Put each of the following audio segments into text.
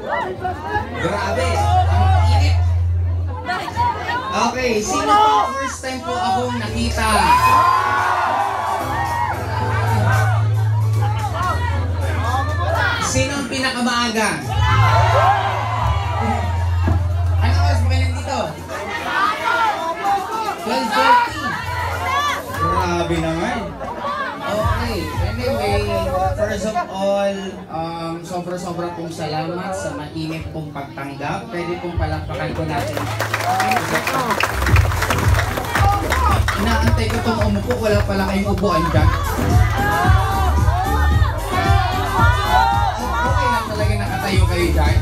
Grabe, ang init. Okay, sino po first time po akong nakita? Sino ang pinakamaaga? Ano oras ba nandito? 12:40. Grabe naman. Okay, anyway, first of all, sobra-sobra pong salamat sa mainit pong pagtanggap. Pwede pong palakpakan ko natin. Inaantay ko itong umupo, wala pala kayong upuan dyan. Okay lang talaga nakatayo kayo dyan.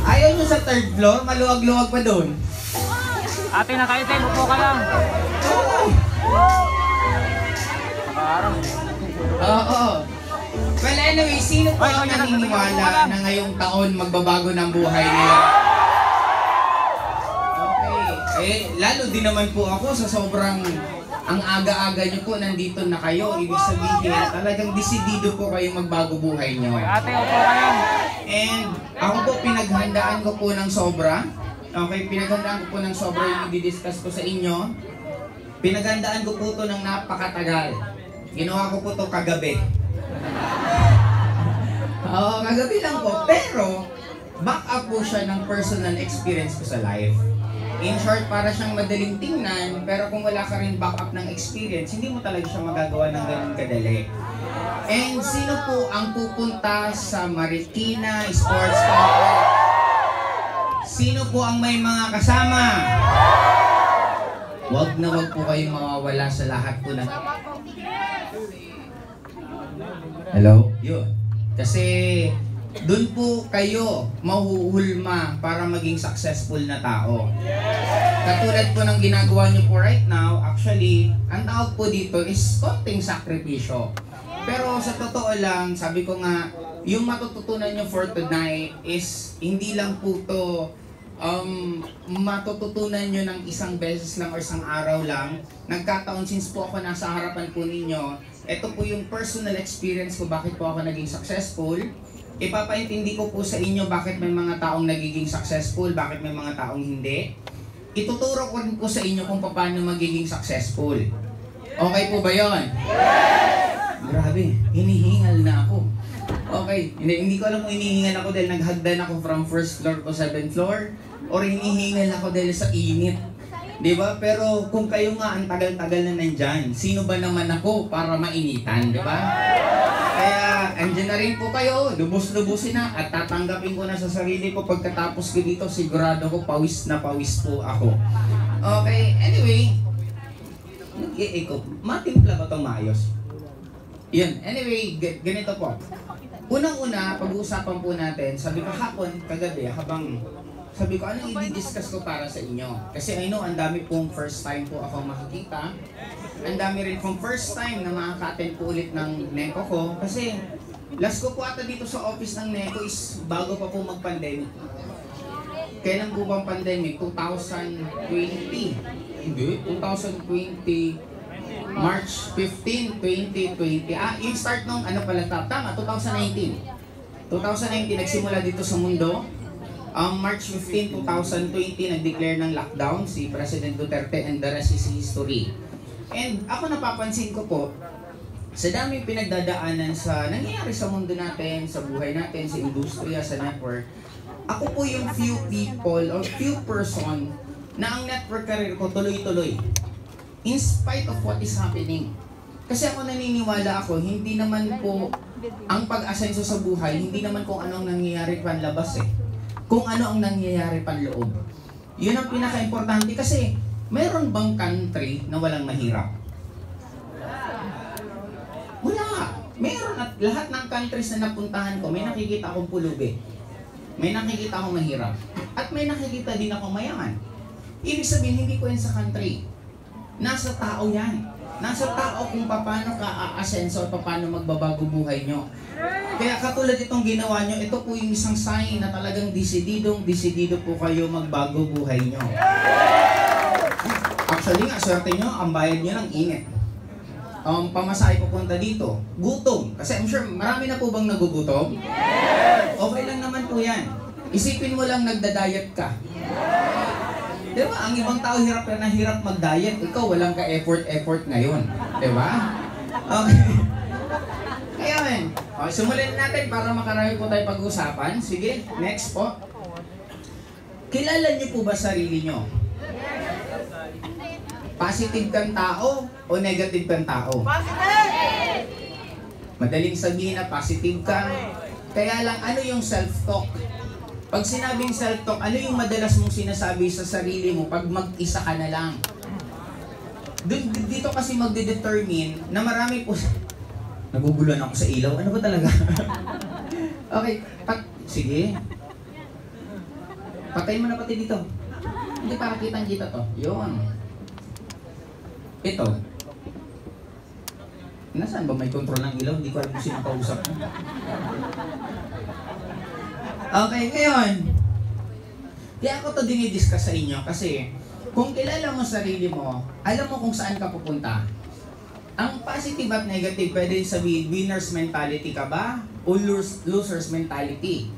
Ayaw nyo sa third floor, maluwag-luwag pa doon. Ate, nakaitay, upo ka lang. Oo. Well, anyway, sino po ang naniniwala na ngayong taon magbabago ng buhay nila? Okay. Lalo din naman po ako sa sobrang ang aga-aga nyo po nandito na kayo. Ibig sabihin, talagang desidido po kayong magbago buhay nyo. Ate, upo ka lang. And ako po, pinaghandaan ko po ng sobra. Okay, pinaghandaan ko po ng sobra yung i-discuss ko sa inyo. Pinaghandaan ko po ito ng napakatagal. Ginawa ko po ito kagabi. Oo, kagabi lang po. Pero, back up po siya ng personal experience ko sa life. In short, para siyang madaling tingnan, pero kung wala ka rin back up ng experience, hindi mo talaga siya magagawa ng ganun kadali. And sino po ang pupunta sa Marikina Sports Complex? Sino po ang may mga kasama? Wag na wag po kayong mawawala sa lahat po na... Hello? Yun. Kasi doon po kayo mahuhulma para maging successful na tao. Katulad po ng ginagawa niyo po right now, actually, ang tawag po dito is konting sakripisyo. Pero sa totoo lang, sabi ko nga, yung matututunan niyo for tonight is hindi lang po to matututunan nyo ng isang beses lang or isang araw lang. Nagkataon since po ako nasa harapan po ninyo, ito po yung personal experience ko bakit po ako naging successful. Ipapaintindi ko po sa inyo bakit may mga taong nagiging successful, bakit may mga taong hindi. Ituturo ko rin po sa inyo kung paano magiging successful. Okay po ba yon? Grabe, hinihingal na ako. Okay, hindi ko alam kung hinihingal ako dahil naghagdan ako from first floor to 7th floor or hinihingal ako dahil sa init. Diba? Pero kung kayo nga ang tagal-tagal na nandyan, sino ba naman ako para mainitan, diba? Kaya andyan na rin po kayo, lubos-lubusin na at tatanggapin ko na sa sarili ko pagkatapos ko dito, sigurado ko pawis na pawis po ako. Okay, anyway, matimpla ba itong maayos? Yun, anyway, ganito po. Unang-una, pag-uusapan po natin, sabi ko hapon, kagabi, habang sabi ko, anong i-discuss ko para sa inyo? Kasi I know, ang dami pong first time po ako makikita. Ang dami rin pong first time na makaka-attend po ulit ng NECO ko. Kasi last ko po ata dito sa office ng NECO is bago pa po mag-pandemic. Kailan po bang pandemic? 2020. Hindi, 2020. March 15, 2020. Yung start nung ano pala, tama, 2019. 2019, nagsimula dito sa mundo. March 15, 2020, nag-declare ng lockdown si President Duterte and the rest is history. And ako napapansin ko po, sa daming pinagdadaanan sa nangyayari sa mundo natin, sa buhay natin, sa industriya, sa network, ako po yung few people or few person na ang network career ko tuloy-tuloy. In spite of what is happening. Kasi ako naniniwala ako, hindi naman po ang pag-asenso sa buhay, hindi naman kung anong nangyayari panlabas eh. Kung ano ang nangyayari panloob. Yun ang pinaka-importante kasi mayroon bang country na walang mahirap? Wala. Meron at lahat ng countries na napuntahan ko, may nakikita akong pulubi. May nakikita akong mahirap. At may nakikita din akong mayaman. Ibig sabihin, hindi ko yan sa country. Nasa tao yan. Nasa tao kung paano ka aasenso at paano magbabago buhay nyo. Kaya katulad itong ginawa nyo, ito po yung isang sign na talagang desidido po kayo magbago buhay nyo. Actually nga, swerte nyo, ang bayad nyo ng init. Pamasahe pupunta dito. Gutom. Kasi I'm sure, marami na po bang nagugutom? Okay lang naman po yan. Isipin mo lang nagda-diet ka. Di ba? Ang ibang tao hirap na hirap mag-diet. Ikaw walang ka-effort ngayon. Di ba? Okay. Kaya men, simulan natin para makarami po tayo pag-usapan. Sige, next po. Kilala niyo po ba sarili niyo? Positive kang tao o negative kang tao? Positive! Madaling sabihin na positive ka. Kaya lang, ano yung self-talk? Pag sinabing self-talk, ano yung madalas mong sinasabi sa sarili mo pag mag-isa ka na lang? Dito kasi magde-determine na marami po... Naguguluhan ako sa ilaw. Ano ba talaga? Okay. Sige. Patayin mo na pati dito. Hindi para kitang-kita to. Yun. Ito. Nasaan ba may control ng ilaw? Hindi ko alam kung sino kausap mo. Okay, ngayon. Kaya ako to dinidiscuss sa inyo kasi kung kilala mo sarili mo, alam mo kung saan ka pupunta. Ang positive at negative, pwede sabihin, winner's mentality ka ba? O loser's mentality?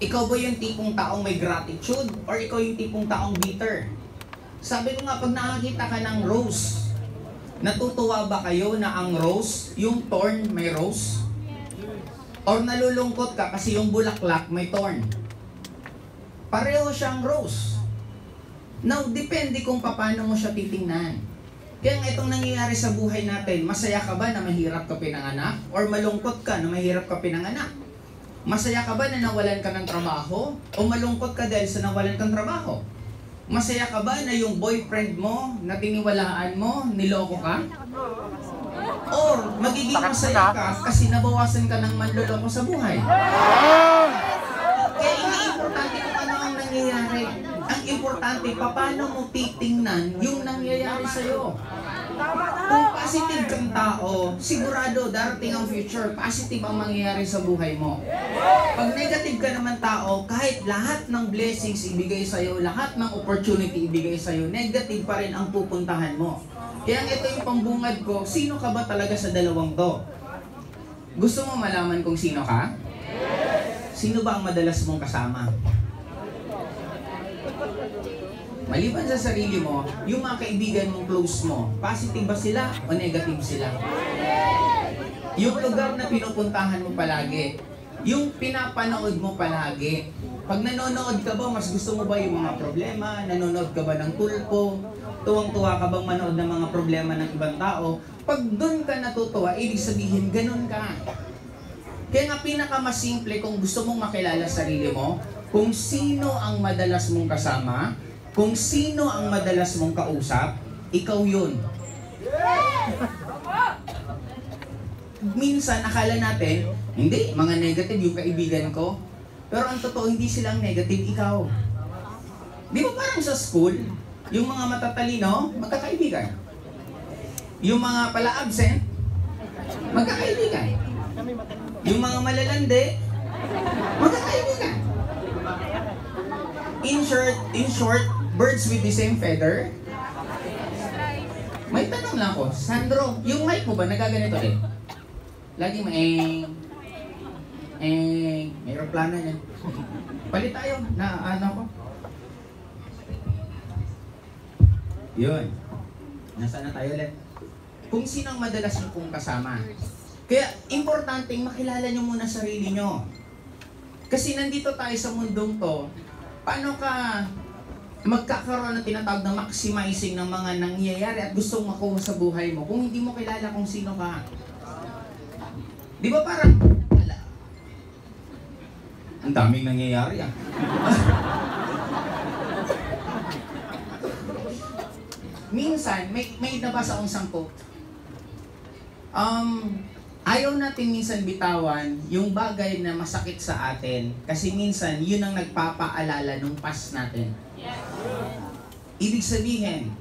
Ikaw ba yung tipong taong may gratitude? Or ikaw yung tipong taong bitter? Sabi ko nga, pag nakakita ka ng rose, natutuwa ba kayo na ang rose, yung thorn may rose? Or nalulungkot ka kasi yung bulaklak may thorn? Pareho siyang rose. Now, depende kung paano mo siya titingnan. Kaya nga itong nangyayari sa buhay natin, masaya ka ba na mahirap ka pinanganak? Or malungkot ka na mahirap ka pinanganak? Masaya ka ba na nawalan ka ng trabaho? O malungkot ka dahil sa nawalan kang trabaho? Masaya ka ba na yung boyfriend mo, na tiniwalaan mo, niloko ka? Or magiging masaya ka kasi nabawasan ka ng manloloko sa buhay? Kaya importante kung ano ang nangyayari. Ang importante, paano mo titingnan yung nangyayari sa'yo. Kung positive kang tao, sigurado darating ang future, positive ang mangyayari sa buhay mo. Pag negative ka naman tao, kahit lahat ng blessings ibigay sa'yo, lahat ng opportunity ibigay sa'yo, negative pa rin ang pupuntahan mo. Kaya ito yung pambungad ko, sino ka ba talaga sa dalawang to? Gusto mo malaman kung sino ka? Sino ba ang madalas mong kasama? Maliban sa sarili mo, yung mga kaibigan mong close mo, positive ba sila o negative sila? Yung lugar na pinupuntahan mo palagi, yung pinapanood mo palagi, pag nanonood ka ba, mas gusto mo ba yung mga problema? Nanonood ka ba ng tulpo? Tuwang-tuwa ka bang manood ng mga problema ng ibang tao? Pag doon ka natutuwa, ibig sabihin, ganun ka. Kaya nga pinakamasimple kung gusto mong makilala sarili mo, kung sino ang madalas mong kasama, kung sino ang madalas mong kausap, ikaw yun. Minsan, akala natin, hindi, mga negative yung kaibigan ko. Pero ang totoo, hindi silang negative, ikaw. Di ba parang sa school, yung mga matatalino, magkakaibigan. Yung mga pala-absent, magkakaibigan. Yung mga malalandi, magkakaibigan. In short, birds with the same feather. May tanong lang ako, Sandro, yung mic mo ba nagaganito rin? Lagi may aeroplano niya. Palit tayo na ano ko. Yun. Nasaan na tayo ulit? Kung sino ang madalas nyo pong kasama. Kaya, importanteng makilala nyo muna sarili nyo. Kasi nandito tayo sa mundong to, paano ka magkakaroon ng tinatawag na maximizing ng mga nangyayari at gustong makuha sa buhay mo kung hindi mo kilala kung sino ka? Di ba parang, ang daming nangyayari ah. Minsan, may nabasa akong isang quote. Ayaw natin minsan bitawan yung bagay na masakit sa atin kasi minsan yun ang nagpapaalala nung past natin. Ibig sabihin,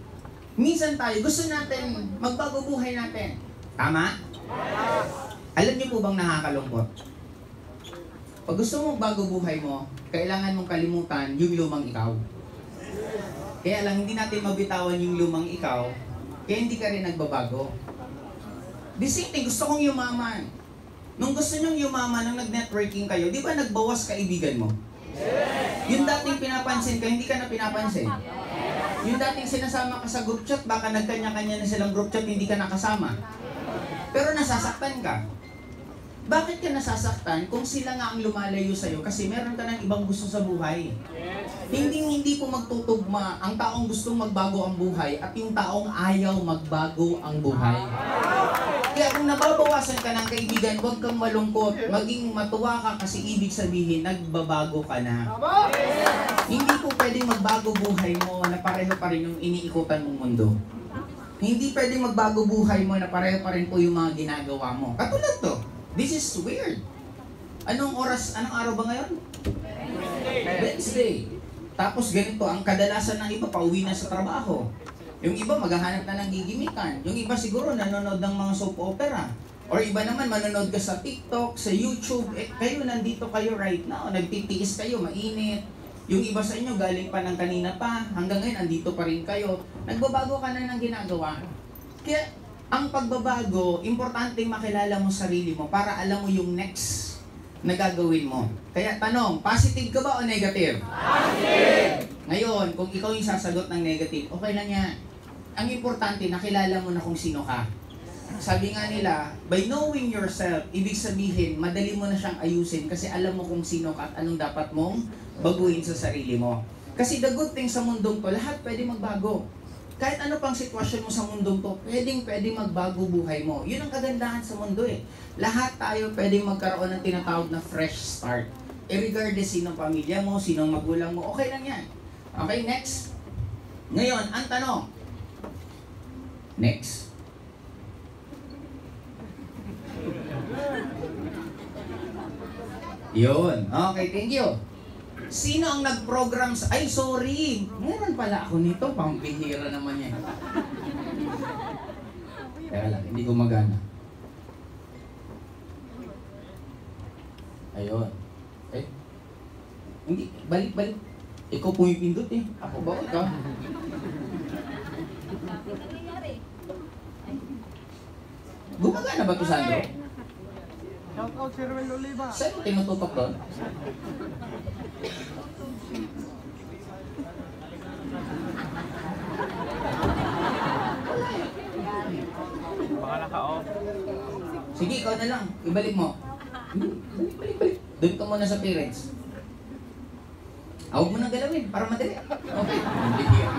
minsan tayo gusto natin magbago buhay natin. Tama? Alam niyo po bang nakakalungkot? Pag gusto mong bago buhay mo, kailangan mong kalimutan yung lumang ikaw. Kaya lang, hindi natin mabitawan yung lumang ikaw, kaya hindi ka rin nagbabago. The same thing, gusto kong yumaman. Nung gusto nyong yumaman, nung nag-networking kayo, di ba nagbawas kaibigan mo? Yung dating pinapansin ka, hindi ka na pinapansin. Yung dating sinasama ka sa group chat, baka nagkanya-kanya na silang group chat, hindi ka nakasama. Pero nasasaktan ka. Bakit ka nasasaktan kung sila nga ang lumalayo sa'yo kasi meron ka ng ibang gusto sa buhay? Hindi po magtutugma ang taong gustong magbago ang buhay at yung taong ayaw magbago ang buhay. Kaya kung nababawasan ka ng kaibigan, huwag kang malungkot. Maging matuwa ka kasi ibig sabihin, nagbabago ka na. Hindi po pwedeng magbago buhay mo na pareho pa rin yung iniikutan mong mundo. Hindi pwedeng magbago buhay mo na pareho pa rin po yung mga ginagawa mo. Katulad to. This is weird. Anong araw ba ngayon? Wednesday. Tapos ganito, ang kadalasan ng iba, pauwi na sa trabaho. Yung iba, maghahanap na ng gigimikan. Yung iba siguro, nanonood ng mga soap opera. Or iba naman, manonood ka sa TikTok, sa YouTube. Kayo, nandito kayo right now. Nagtitiis kayo, mainit. Yung iba sa inyo, galing pa ng kanina pa. Hanggang ngayon, andito pa rin kayo. Nagbabago ka na ng ginagawa. Kaya, ang pagbabago, importanteng makilala mo sarili mo para alam mo yung next na gagawin mo. Kaya tanong, positive ka ba o negative? Positive! Ngayon, kung ikaw yung sasagot ng negative, okay lang yan. Ang importante, nakilala mo na kung sino ka. Sabi nga nila, by knowing yourself, ibig sabihin, madali mo na siyang ayusin kasi alam mo kung sino ka at anong dapat mong baguhin sa sarili mo. Kasi the good thing sa mundong to, lahat pwede magbago. Kahit ano pang sitwasyon mo sa mundong to, pwedeng magbago buhay mo. Yun ang kagandahan sa mundo eh. Lahat tayo pwedeng magkaroon ng tinatawag na fresh start. Regardless sinong pamilya mo, sinong magulang mo, okay lang yan. Okay, next. Ngayon, ang tanong. Next. Yun. Okay, thank you. Sino ang nag-program sa... Ay, sorry! Meron pala ako nito. Pambihira naman yan. Teka lang, hindi gumagana. Ayun. Eh? Hindi, balik. Ikaw pumipindot eh. Ako ba? Ikaw? Gumagana ba ito, Sandro? Shout out si Ruel Oliva. Saan yung tinututok doon? Baka naka-off. Sige, ikaw na lang. Ibalik mo. Balik. Doon ka muna sa parents. Huwag mo nang galawin para madali. Okay. Hindi niya.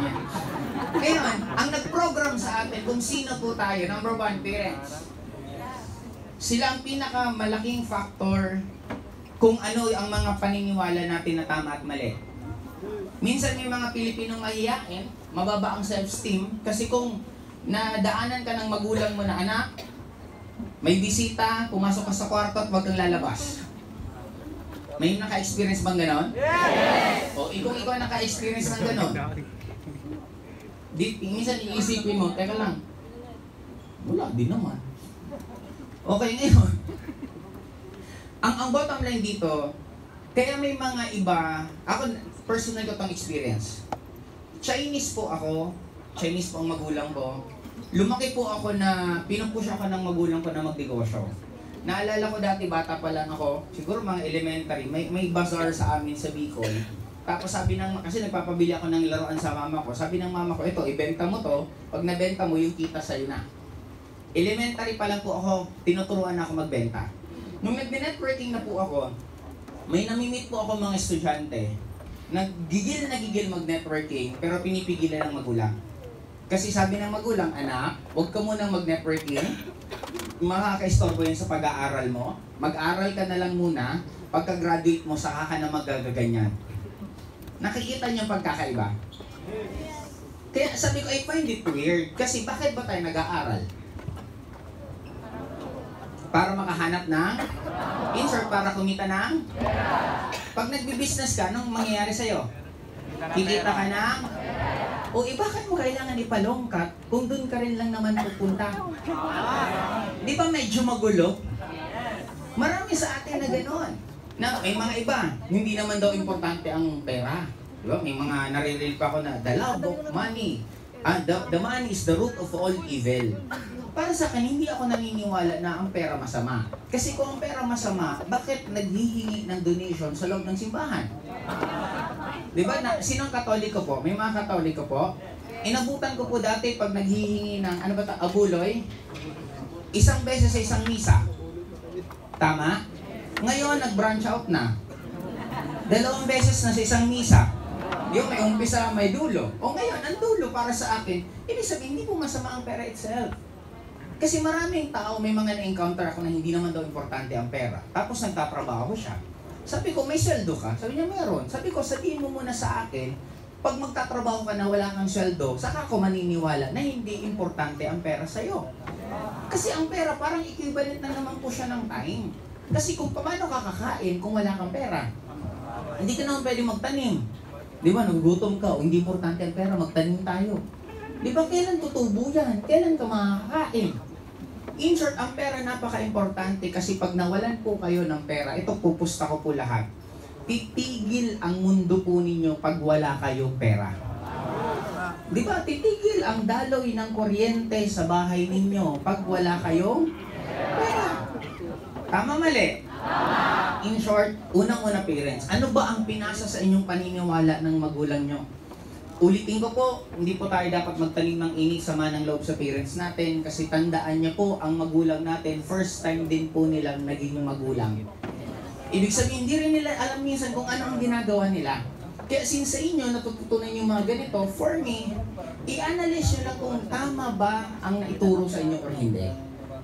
Kaya ang nag-program sa atin kung sino po tayo, number one, parents. Sila ang pinakamalaking factor kung ano ang mga paniniwala natin na tama at mali. Minsan may mga Pilipinong mahiyain, mababa ang self-esteem, kasi kung nadaanan ka ng magulang mo na anak, may bisita, pumasok ka sa kwarto at huwag kang lalabas. May naka-experience bang ganon? Yes! O ikaw naka-experience ng ganon? Minsan iisipin mo, teka lang, wala din naman. Okay, ngayon, ang bottom line dito, kaya may mga iba, ako personal ko tong experience. Chinese po ako ang magulang ko. Lumaki po ako na, pinupush ako ng magulang ko na magnegosyo. Naalala ko dati, bata pa lang ako, siguro mga elementary, may bazaar sa amin sa Bicol. Tapos sabi kasi nagpapabili ako ng laruan sa mama ko, sabi ng mama ko, ito, ibenta mo to, pag nabenta mo, yung kita sa'yo na. Elementary pa lang po ako, tinuturuan na ako magbenta. Nung nag-networking na po ako, may namimit po ako mga estudyante. Nagigil mag-networking, pero pinipigilan ng magulang. Kasi sabi ng magulang, anak, huwag ka munang mag-networking, makaka-istorbo yun sa pag-aaral mo. Mag-aral ka na lang muna, pagka-graduate mo, saka ka na magagaganyan. Nakikita niyo ang pagkakaiba? Kaya sabi ko, I find it weird. Kasi bakit ba tayo nag-aaral? Para makahanap ng insert, para kumita ng pag nagbi-business ka, anong mangyayari sa'yo? Kikita ka ng o bakit mo kailangan ipalongkat kung doon ka rin lang naman pupunta? Di ba medyo magulo? Marami sa atin na gano'n. Na may mga iba, hindi naman daw importante ang pera. Di ba? May mga naririnig pa ako na the love of money. The money is the root of all evil. para sa akin, hindi ako naniniwala na ang pera masama. Kasi kung ang pera masama, bakit naghihingi ng donation sa loob ng simbahan? Di ba? Sinong Katoliko po? May mga Katoliko po? Inabutan ko po dati pag naghihingi ng, abuloy, isang beses sa isang misa. Tama? Ngayon, nag-branch out na. 2 beses na sa isang misa. Yung may umpisa, may dulo. O ngayon, ang dulo para sa akin, ibig sabihin, hindi po masama ang pera itself. Kasi maraming tao, may mga na-encounter ako na hindi naman daw importante ang pera. Tapos nagtatrabaho siya. Sabi ko, may sweldo ka? Sabi niya, meron. Sabi ko, sabihin mo muna sa akin, pag magtatrabaho ka na wala kang sweldo, saka ako maniniwala na hindi importante ang pera sa'yo. Kasi ang pera, parang equivalent na naman po siya ng time. Kasi kung paano ka kakain kung wala kang pera, hindi ka naman pwede magtanim. Di ba, nagugutom ka, hindi importante ang pera, magtanim tayo. Di ba, kailan tutubo yan? Kailan ka makakain? In short, ang pera napaka-importante kasi pag nawalan po kayo ng pera, ito pupusta ko po lahat, titigil ang mundo po ninyo pag wala kayong pera. Di ba, titigil ang daloy ng kuryente sa bahay ninyo pag wala kayong pera. Tama, mali? In short, unang-una parents, ano ba ang pinasa sa inyong paniniwala ng magulang nyo? Ulitin ko po, hindi po tayo dapat magtanim ng init sama ng loob sa parents natin kasi tandaan niya po, ang magulang natin, first time din po nilang naging magulang. Ibig sabihin, hindi rin nila alam minsan kung ano ang ginagawa nila. Kaya since sa inyo, natututunan yung mga ganito, for me, i-analyze nyo lang kung tama ba ang naituro sa inyo or hindi.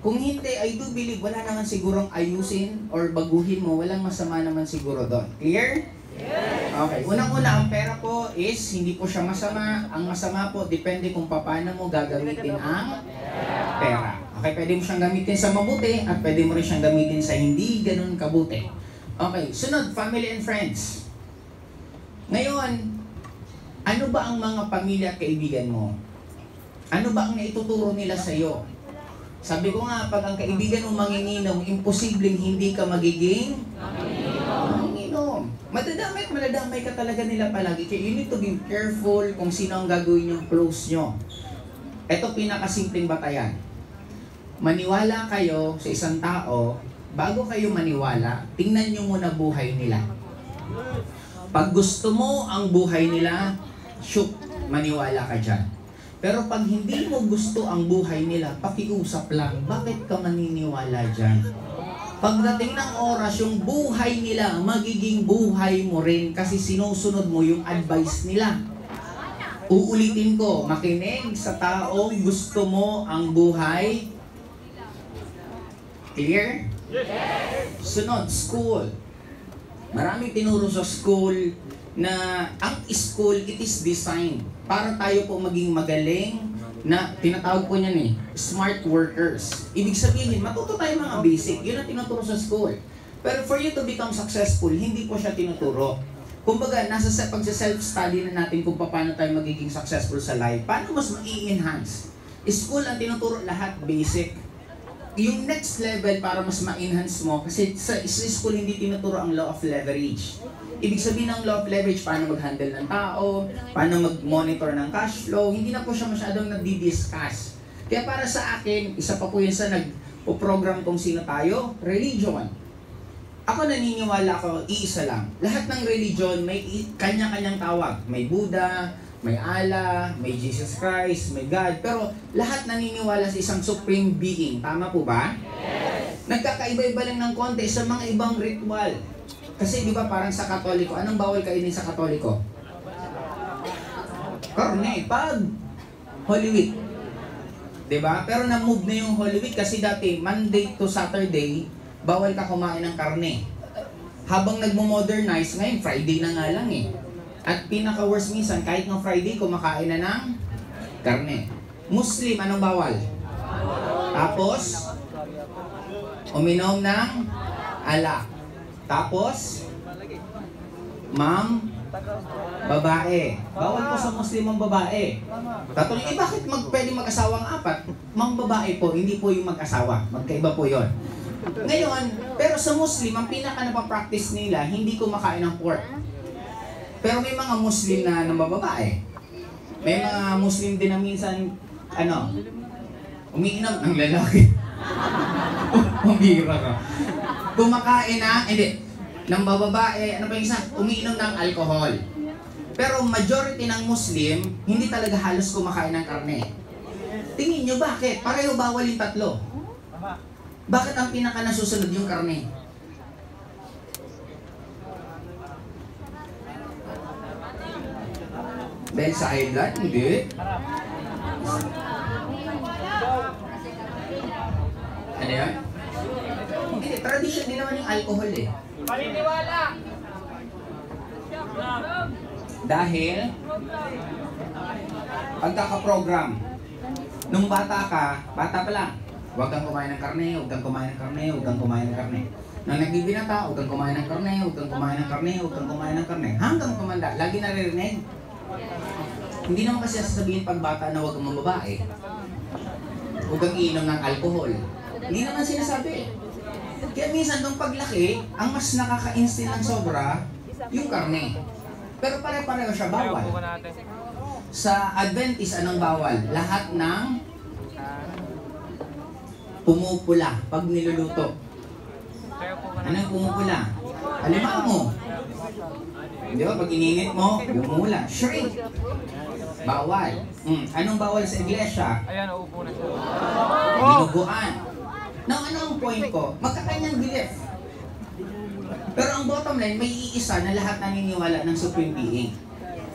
Kung hindi, I do believe wala naman sigurong ayusin or baguhin mo, walang masama naman siguro doon. Clear? Yes. Okay, unang-una, ang pera po is hindi po siya masama. Ang masama po, depende kung paano mo gagamitin ang pera. Okay, pwede mo siyang gamitin sa mabuti at pwede mo rin siyang gamitin sa hindi ganun kabuti. Okay, sunod, family and friends. Ngayon, ano ba ang mga pamilya at kaibigan mo? Ano ba ang naituturo nila sa iyo? Sabi ko nga, pag ang kaibigan mo manginginom, imposibleng hindi ka magiging manginginom. Madadamay at madadamay ka talaga nila palagi. Kaya you need to be careful kung sino ang gagawin yung close nyo. Ito pinakasimpleng batayan. Maniwala kayo sa isang tao, bago kayo maniwala, tingnan nyo muna buhay nila. Pag gusto mo ang buhay nila, shoot, maniwala ka dyan. Pero pag hindi mo gusto ang buhay nila, pakiusap lang, bakit ka maniniwala dyan? Pagdating ng oras, yung buhay nila, magiging buhay mo rin kasi sinusunod mo yung advice nila. Uulitin ko, makinig sa taong gusto mo ang buhay. Clear? Yes! Sunod, school. Maraming tinuro sa school na ang school, it is designed para tayo po maging magaling na tinatawag po niyan smart workers. Ibig sabihin, matuto tayo mga basic. Yun ang tinuturo sa school. Pero for you to become successful, hindi po siya tinuturo. Kumbaga, nasa pagsa-self-study na natin kung paano tayo magiging successful sa life. Paano mas ma-enhance? School ang tinuturo lahat basic. Yung next level para mas ma-enhance mo, kasi sa school hindi tinuturo ang law of leverage. Ibig sabihin ng law of leverage, paano mag-handle ng tao, paano mag-monitor ng cash flow, hindi na po siya masyadong nagdi-discuss. Kaya para sa akin, isa pa po yun sa nag-program kung sino tayo, religion. Ako naniniwala ko, iisa lang. Lahat ng religion may kanya-kanyang tawag. May Buddha, may Allah, may Jesus Christ, may God. Pero lahat naniniwala sa isang supreme being. Tama po ba? Yes! Nagkakaiba-iba lang ng konti sa mga ibang ritual. Kasi di ba parang sa Katoliko, anong bawal kainin sa Katoliko? Karne, pag Holy Week. Di ba? Pero na-move na yung Holy Week kasi dati, Monday to Saturday, bawal ka kumain ng karne. Habang nagmo-modernize, ngayon Friday na nga lang At pinaka-worst minsan, kahit ng Friday, kumakain na ng karne. Muslim, anong bawal? Tapos, uminom ng alak. Tapos, ma'am, babae. Bawal po sa Muslim ang babae. Tatanungin, bakit pwede mag-asawang apat? Ma'am, babae po, hindi po yung mag-asawa. Magkaiba po yon. Ngayon, pero sa Muslim, ang pinaka-napapractice nila, hindi kumakain ng pork. Pero may mga Muslim na babae. May mga Muslim din na minsan, Umiinom ng lalaki. Pambira ka. Kumakain ng bababae, ano pa yung isa? Umiinom ng alcohol. Pero majority ng Muslim, hindi talaga halos kumakain ng karne. Tingin nyo bakit? Pareho bawal yung tatlo. Bakit ang pinaka nasusunod yung karne? Dahil sa high blood? Hindi. Ano yan? Hindi, tradition din naman yung alcohol eh. Paniniwala! Dahil pagkakaprogram, nung bata pa lang, huwag kang kumain ng karne, huwag kang kumain ng karne, huwag kang kumain ng karne. Nang nagbibinata, huwag kang kumain ng karne, huwag kang kumain ng karne, huwag kang kumain ng karne. Hanggang tumanda, lagi naririnig. Hindi naman kasi sasabihin pag bata na huwag kang mababae. Huwag kang iinom ng alcohol. Hindi naman sinasabi. Kaya minsan nung paglaki, ang mas nakaka-instinct ng sobra, yung karne. Pero pare-pareho siya bawal. Sa Adventist, anong bawal? Lahat ng pumupula pag niluluto. Anong pumupula? Halimbawa mo. Di ba? Pag ininit mo, bumula. Shrink. Bawal. Anong bawal sa iglesia? Ayan, uupo na siya. Dinuguan. Now, ano ang point ko? Magkakanyang belief. Pero ang bottom line, may iisa na lahat naniniwala ng Supreme Being.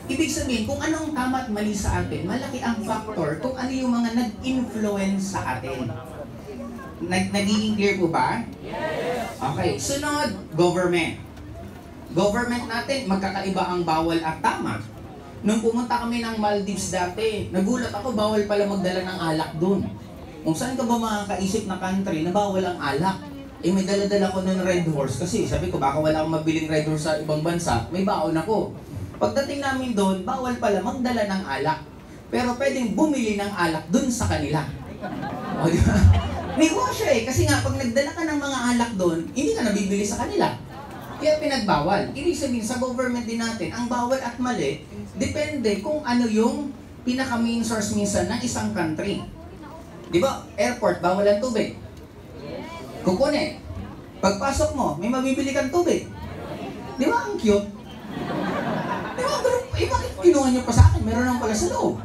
Ibig sabihin, kung anong tama at mali sa atin, malaki ang factor kung ano yung mga nag-influence sa atin. Nagiging clear po ba? Yes! Okay, sunod, government. Government natin, magkakaiba ang bawal at tama. Nung pumunta kami ng Maldives dati, nagulat ako, bawal pala magdala ng alak dun. Kung saan ka ba makakaisip na country na bawal ang alak? Eh may dala-dala ko ng Red Horse kasi sabi ko baka wala akong mabiling Red Horse sa ibang bansa, may baon ako. Pagdating namin doon, bawal pala magdala ng alak. Pero pwedeng bumili ng alak dun sa kanila. O di ba? Negosyo eh, kasi nga pag nagdala ka ng mga alak doon, hindi ka nabibili sa kanila. Kaya pinagbawal. Ibig sabihin sa government din natin, ang bawal at mali, depende kung ano yung pinaka-main source minsan ng isang country. Di ba? Airport, bawal ang tubig. Kukunin. Pagpasok mo, may mabibili kang tubig. Di ba? Ang cute. Di ba? Eh, bakit kinuha nyo pa sa akin? Meron lang pala sa loob.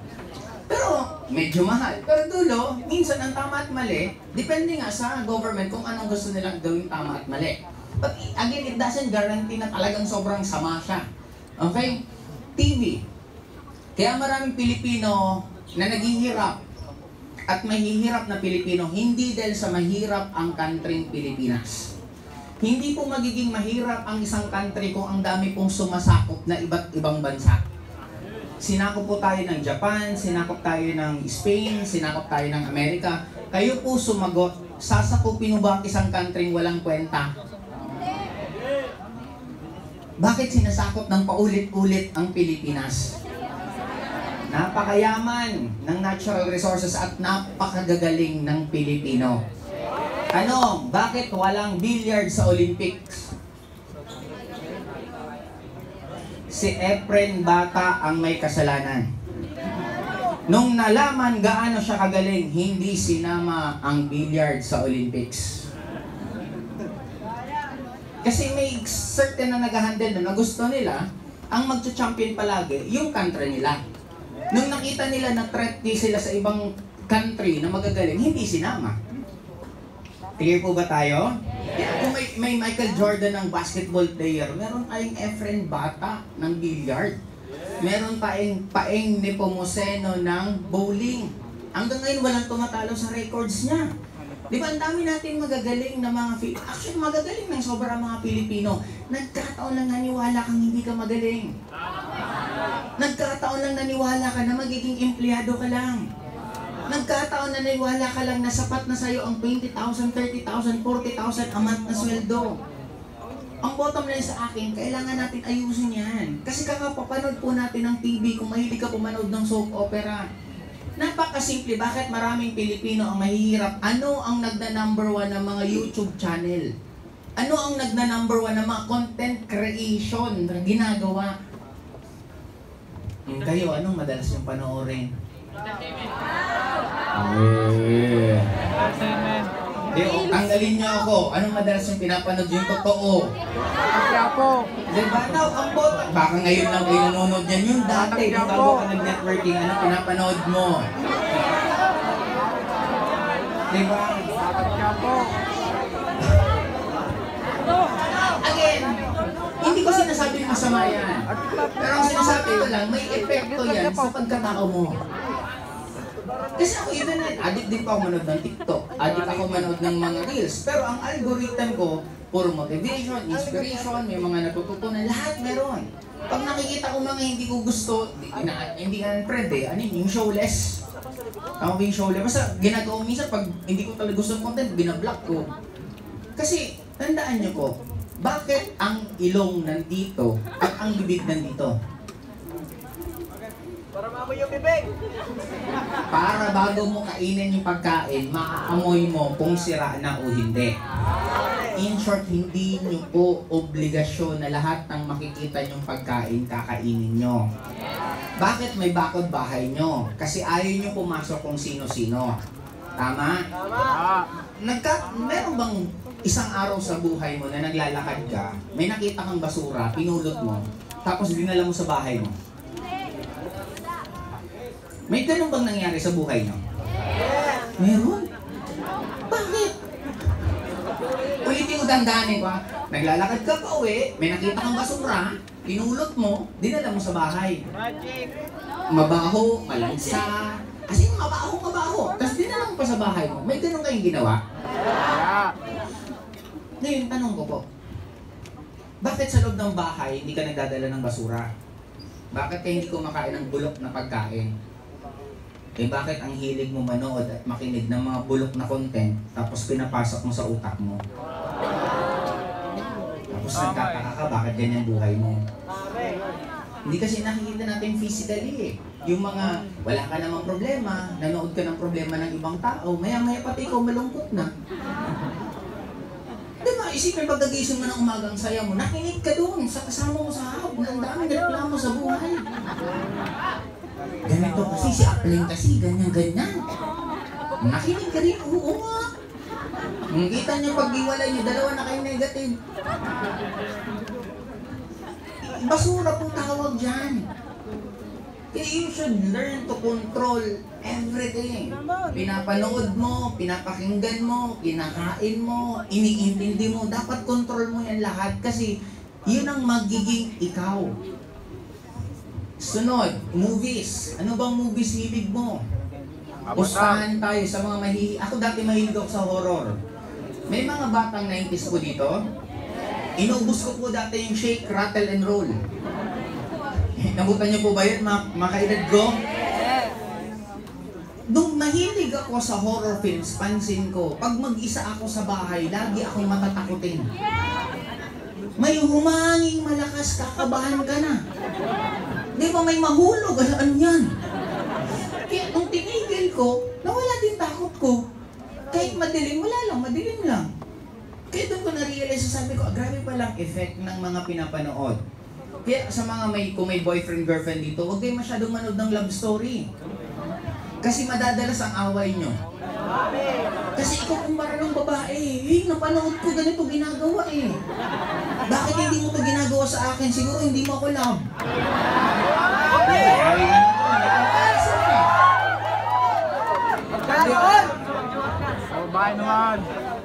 Pero, medyo mahal. Pero dulo, minsan ang tama at mali, depende nga sa government kung anong gusto nilang gawing tama at mali. But again, it doesn't guarantee na talagang sobrang sama siya. Okay? TV. Kaya maraming Pilipino na naghihirap at mahihirap na Pilipino, hindi dahil sa mahirap ang countryng Pilipinas. Hindi po magiging mahirap ang isang country kung ang dami pong sumasakop na iba't ibang bansa. Sinakop po tayo ng Japan, sinakop tayo ng Spain, sinakop tayo ng Amerika. Kayo po sumagot, sasakupin mo ba ang isang countryng walang kwenta? Bakit sinasakop ng paulit-ulit ang Pilipinas? Napakayaman ng natural resources at napakagagaling ng Pilipino. Ano? Bakit walang billiard sa Olympics? Si Efren Bata ang may kasalanan. Nung nalaman gaano siya kagaling, hindi sinama ang billiard sa Olympics. Kasi may certain na nag-handle na gusto nila, ang magcha-champion palagi, yung country nila. Nung nakita nila na threat sila sa ibang country na magagaling, hindi sinama. Clear po ba tayo? Yeah, kung may Michael Jordan ng basketball player, meron tayong Efren Bata ng billiard. Meron tayong Paeng Nepomuceno ng bowling. Hanggang ngayon walang tumatalo sa records niya. Di ba, ang dami natin magagaling na mga actually magagaling ng sobra mga Pilipino. Nagkataon lang naniwala kang hindi ka magaling. Nagkataon lang naniwala ka na magiging empleyado ka lang. Nagkataon na naniwala ka lang na sapat na sa'yo ang 20,000, 30,000, 40,000 a month na sweldo. Ang bottom line sa akin, kailangan natin ayusin yan. Kasi kakapapanood po natin ng TV kung mahilig ka pumanood ng soap opera. Napakasimple, bakit maraming Pilipino ang mahihirap? Ano ang nagna-number 1 ng mga YouTube channel? Ano ang nagna-number 1 ng mga content creation na ginagawa? Kayo, anong madalas yung panoorin? Eh. Entertainment. Di, tanggalin niyo ako. Anong madalas yung pinapanood yung totoo? Kaya po. Diba now, ang bota? Baka ngayon lang kayo nanonood yan. Yung dati, yung bago ka nag-networking, ano pinapanood mo? Diba? Kaya po. Again, hindi ko sinasabing masama yan. Pero ang sinasabi ko lang, may epekto yan sa pagkatao mo. Kasi ako even addict din pa ako manood ng TikTok. Addict ako manood ng mga reels. Pero ang algorithm ko, puro motivation, inspiration, may mga natututunan, lahat meron. Pag nakikita ko mga hindi ko gusto, hindi nga friend eh, ano yun, yung showless. Ako yung showless. Basta ginagawa ko minsan pag hindi ko talaga gusto ng content, binablock ko. Kasi, tandaan niyo po, bakit ang ilong nandito at ang bibig nandito? Para maamoy yung bibig. Para bago mo kainin yung pagkain, maaamoy mo kung sira na o hindi. In short, hindi nyo po obligasyon na lahat ng makikita nyong pagkain, kakainin nyo. Bakit may bakod bahay nyo? Kasi ayaw nyo pumasok kung sino-sino. Tama? Meron bang isang araw sa buhay mo na naglalakad ka, may nakita kang basura, pinulot mo, tapos dinala mo sa bahay mo? May ganun bang nangyari sa buhay nyo? Meron? Bakit? Ulitin ko dandanin ko ha. Naglalakad ka pa uwi, may nakita kang basura, pinulot mo, dinala mo sa bahay. Magic. Mabaho, malansa, as in mabaho. Tapos dinala mo pa sa bahay mo. May ganun kayong ginawa? Kaya. Ngayon, tanong ko po, bakit sa loob ng bahay hindi ka nagdadala ng basura? Bakit ka hindi kumakain ng bulok na pagkain? Eh bakit ang hilig mo manood at makinig ng mga bulok na content tapos pinapasok mo sa utak mo? Tapos nagtataka ka bakit ganyan buhay mo? Hindi kasi nakikita natin physically eh. Yung mga wala ka namang problema, nanood ka ng problema ng ibang tao, maya-maya pati ikaw malungkot na. Diba, isipin pagkagising mo ng umagang saya mo, nakinig ka doon sa kasama mo sa hawag, ang daming reklamo sa buhay. Ganito kasi si Apling kasi, ganyan-ganyan. Nakinig ka rin, oo nga. Kita niyo pag-iwalay niyo, dalawa na kayo negative. Basura po tawag dyan. Kaya you should learn to control everything. Pinapanood mo, pinapakinggan mo, kinakain mo, iniintindi mo. Dapat control mo yan lahat kasi yun ang magiging ikaw. Sunod, movies. Ano bang movies hilig mo? Pustahan tayo sa mga mahilig. Ako dati mahilig ako sa horror. May mga batang 90s po dito. Inubos ko po dati yung Shake, Rattle, and Roll. Nabutan niyo po ba yun, mga kaedad ko? Nung mahilig ako sa horror films, pansin ko, pag mag-isa ako sa bahay, lagi akong matatakutin. May humanging malakas, kakabahan ka na. Di ba may mahulog? Ano yan? Kaya nung tinigil ko, nawala din takot ko. Kahit madilim, wala lang, madilim lang. Kaya doon ko na-realize, sabi ko, grabe palang effect ng mga pinapanood. Kaya sa mga kung may boyfriend, girlfriend dito, huwag kayo masyadong manood ng love story. Kasi madadalas ang away nyo. Kasi ikaw kung marunong babae, napanood ko ganito ginagawa eh. Bakit hindi mo ito ginagawa sa akin? Siguro hindi mo ako love. Babae naman.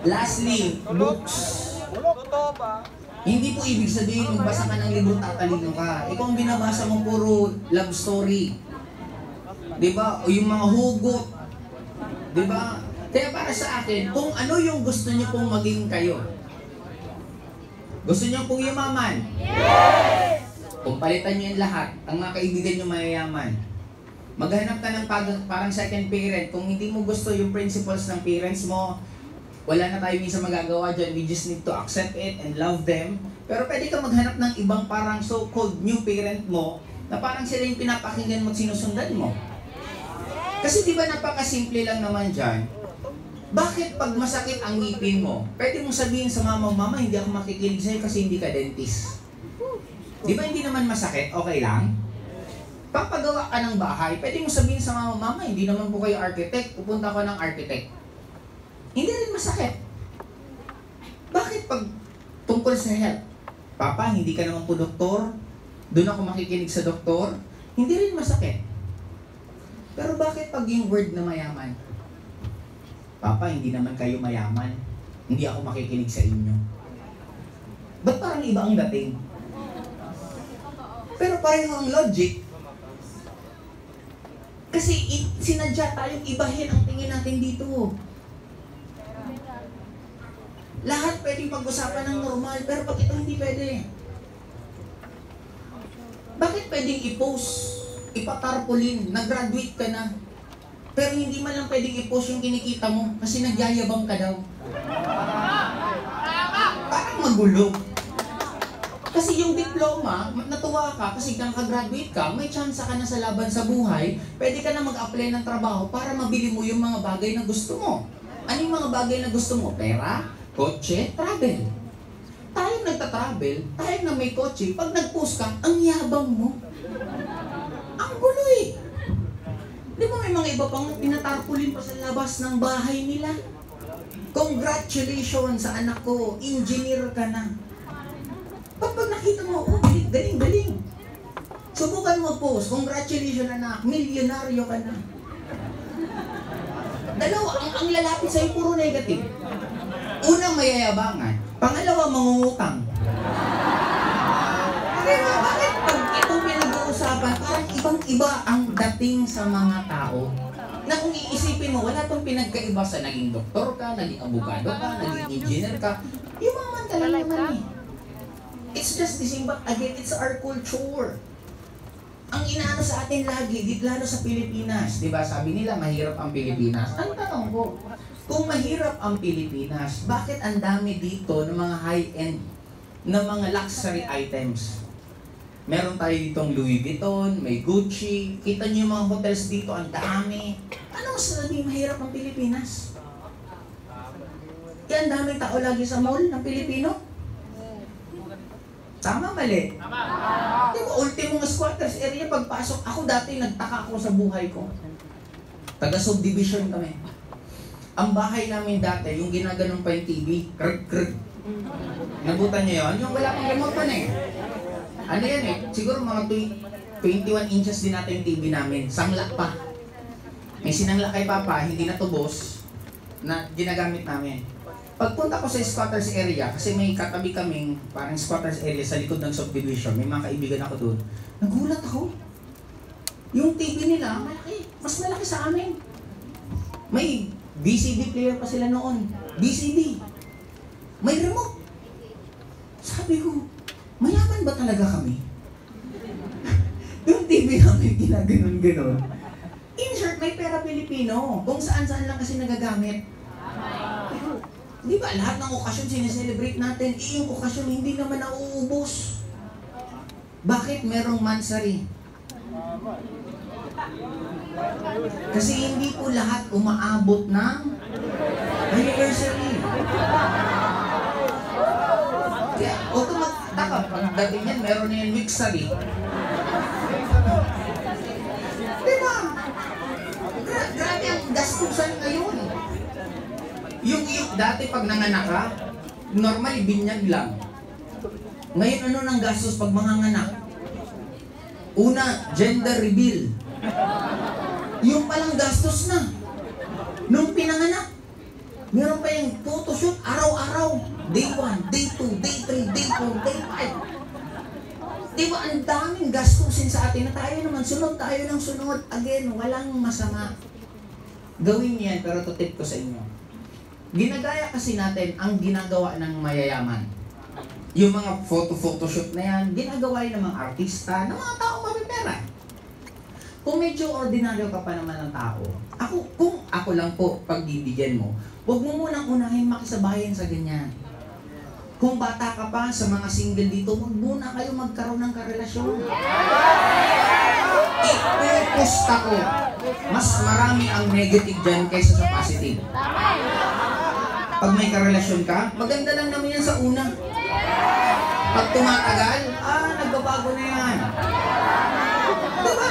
Lastly, books. Hindi po ibig sabihin magbasa ka ng libro tatalino ka. Ikaw ang binabasa mo puro love story. Diba? O yung mga hugot. Diba? Kaya para sa akin, kung ano yung gusto niyo pong maging kayo. Gusto niyo pong yumaman? Yes! Kung palitan niyo yung lahat, ang mga kaibigan niyo mayayaman. Maghanap ka ng parang second parent. Kung hindi mo gusto yung principles ng parents mo, wala na tayo minsan magagawa dyan. We just need to accept it and love them. Pero pwede ka maghanap ng ibang parang so-called new parent mo na parang sila yung pinapakinggan mo at sinusundan mo. Kasi di ba napakasimple lang naman dyan? Bakit pag masakit ang ngipin mo, pwede mong sabihin sa mama, mama, hindi ako makikinig sa'yo kasi hindi ka dentist. Di ba hindi naman masakit? Okay lang? Papagawa ka ng bahay, pwede mo sabihin sa mama, mama, hindi naman po kayo architect, pupunta ko ng architect. Hindi rin masakit. Bakit pag tungkol sa health? Papa, hindi ka naman po doktor, doon ako makikinig sa doktor, hindi rin masakit. Pero bakit pag yung word na mayaman? Papa, hindi naman kayo mayaman, hindi ako makikinig sa inyo. Ba't parang iba ang dating? Pero pareho ang logic. Kasi sinadya tayong ibahin ang tingin natin dito. Lahat pwedeng pag-usapan ng normal, pero pag ito hindi pwede. Bakit pwedeng i-post, ipatarpaulin, nag-graduate ka na, pero hindi man lang pwedeng i-post yung kinikita mo kasi nagyayabang ka daw? Parang magulo. Kasi yung diploma, natuwa ka kasi nakagraduate ka, may chance ka na sa laban sa buhay, pwede ka na mag-apply ng trabaho para mabili mo yung mga bagay na gusto mo. Ano yung mga bagay na gusto mo? Pera, kotse, travel. Tayo nagta-travel, tayo na may kotse, pag nag-post ka, ang yabang mo. Ang gulo eh. Di ba may mga iba pang tinatarpulin pa sa labas ng bahay nila? Congratulations sa anak ko, engineer ka na. Pag nakita mo, oh, galing. Subukan mo post, congratulations anak, milyonaryo ka na. Dalawa, ang lalapit sa'yo puro negative. Unang mayayabangan, pangalawa mangungutang. Pero bakit pag itong pinag-uusapan, parang ibang-iba ang dating sa mga tao? Na kung iisipin mo, wala tong pinagkaiba sa naging doktor ka, naging abogado ka, naging engineer ka. Yung mga mantala naman eh. It's just the same, but again, it's our culture. Ang inaano sa atin lagi, lalo sa Pilipinas, di ba? Sabi nila, mahirap ang Pilipinas. Ang tanong ko, kung mahirap ang Pilipinas, bakit ang dami dito ng mga high-end, ng mga luxury items? Meron tayo ditong Louis Vuitton, may Gucci, kita niyo yung mga hotels dito, ang dami. Ano masasabi mahirap ang Pilipinas? Kaya ang daming tao lagi sa mall ng Pilipino? Tama, mali? Tama. Di ba, ultimo nga squatters area, pagpasok, ako dati nagtaka ako sa buhay ko. Taga-subdivision kami. Ang bahay namin dati, yung ginaganong pa yung TV, krg. Nabutan niyo yun? Yung wala pang remote pa na eh. Ano yan eh, siguro mga 21 inches din natin yung TV namin, sangla pa. May sinangla kay Papa, hindi natubos, na ginagamit namin. Pagpunta ko sa squatters area, kasi may katabi kaming parang squatters area sa likod ng subdivision, may mga kaibigan ako doon. Nagulat ako. Yung TV nila, malaki. Mas malaki sa amin. May VCD player pa sila noon. VCD. May remote. Sabi ko, mayaman ba talaga kami? Yung TV namin ginaganon-ganon. In short, may pera Pilipino. Kung saan-saan lang kasi nagagamit. Di ba, lahat ng okasyon sineselebrate natin, yung okasyon hindi naman nauubos. Bakit merong mansari? Kasi hindi po lahat umaabot ng anniversary. Kaya, automatic, pagdating yan, meron na yung mixery. Di ba? Grabe ang gastusan ngayon. Yung dati pag nanganak ka, normally binyag lang. Ngayon ano nang gastos pag manganganak? Una, gender reveal. Yung palang gastos na. Nung pinanganak, meron pa yung photoshoot araw-araw. Day 1, day 2, day 3, day 4, day 5. Di ba ang daming gastusin sa atin na tayo naman, sunod tayo ng sunod. Again, walang masama. Gawin yan, pero tutip ko sa inyo. Ginagaya kasi natin ang ginagawa ng mayayaman. Yung mga photoshoot na yan, ginagawa yun ng mga artista, ng mga tao mapipera. Kung medyo ordinaryo ka pa naman ng tao, kung ako lang po pagbibigyan mo, huwag mo munang unahin makisabayan sa ganyan. Kung bata ka pa sa mga single dito, huwag muna kayo magkaroon ng karelasyon. Ipupusta ko, mas marami ang negative dyan kaysa sa positive. Pag may karelasyon ka, maganda lang naman yan sa una. Pag tumatagal, nagbabago na yan. Diba?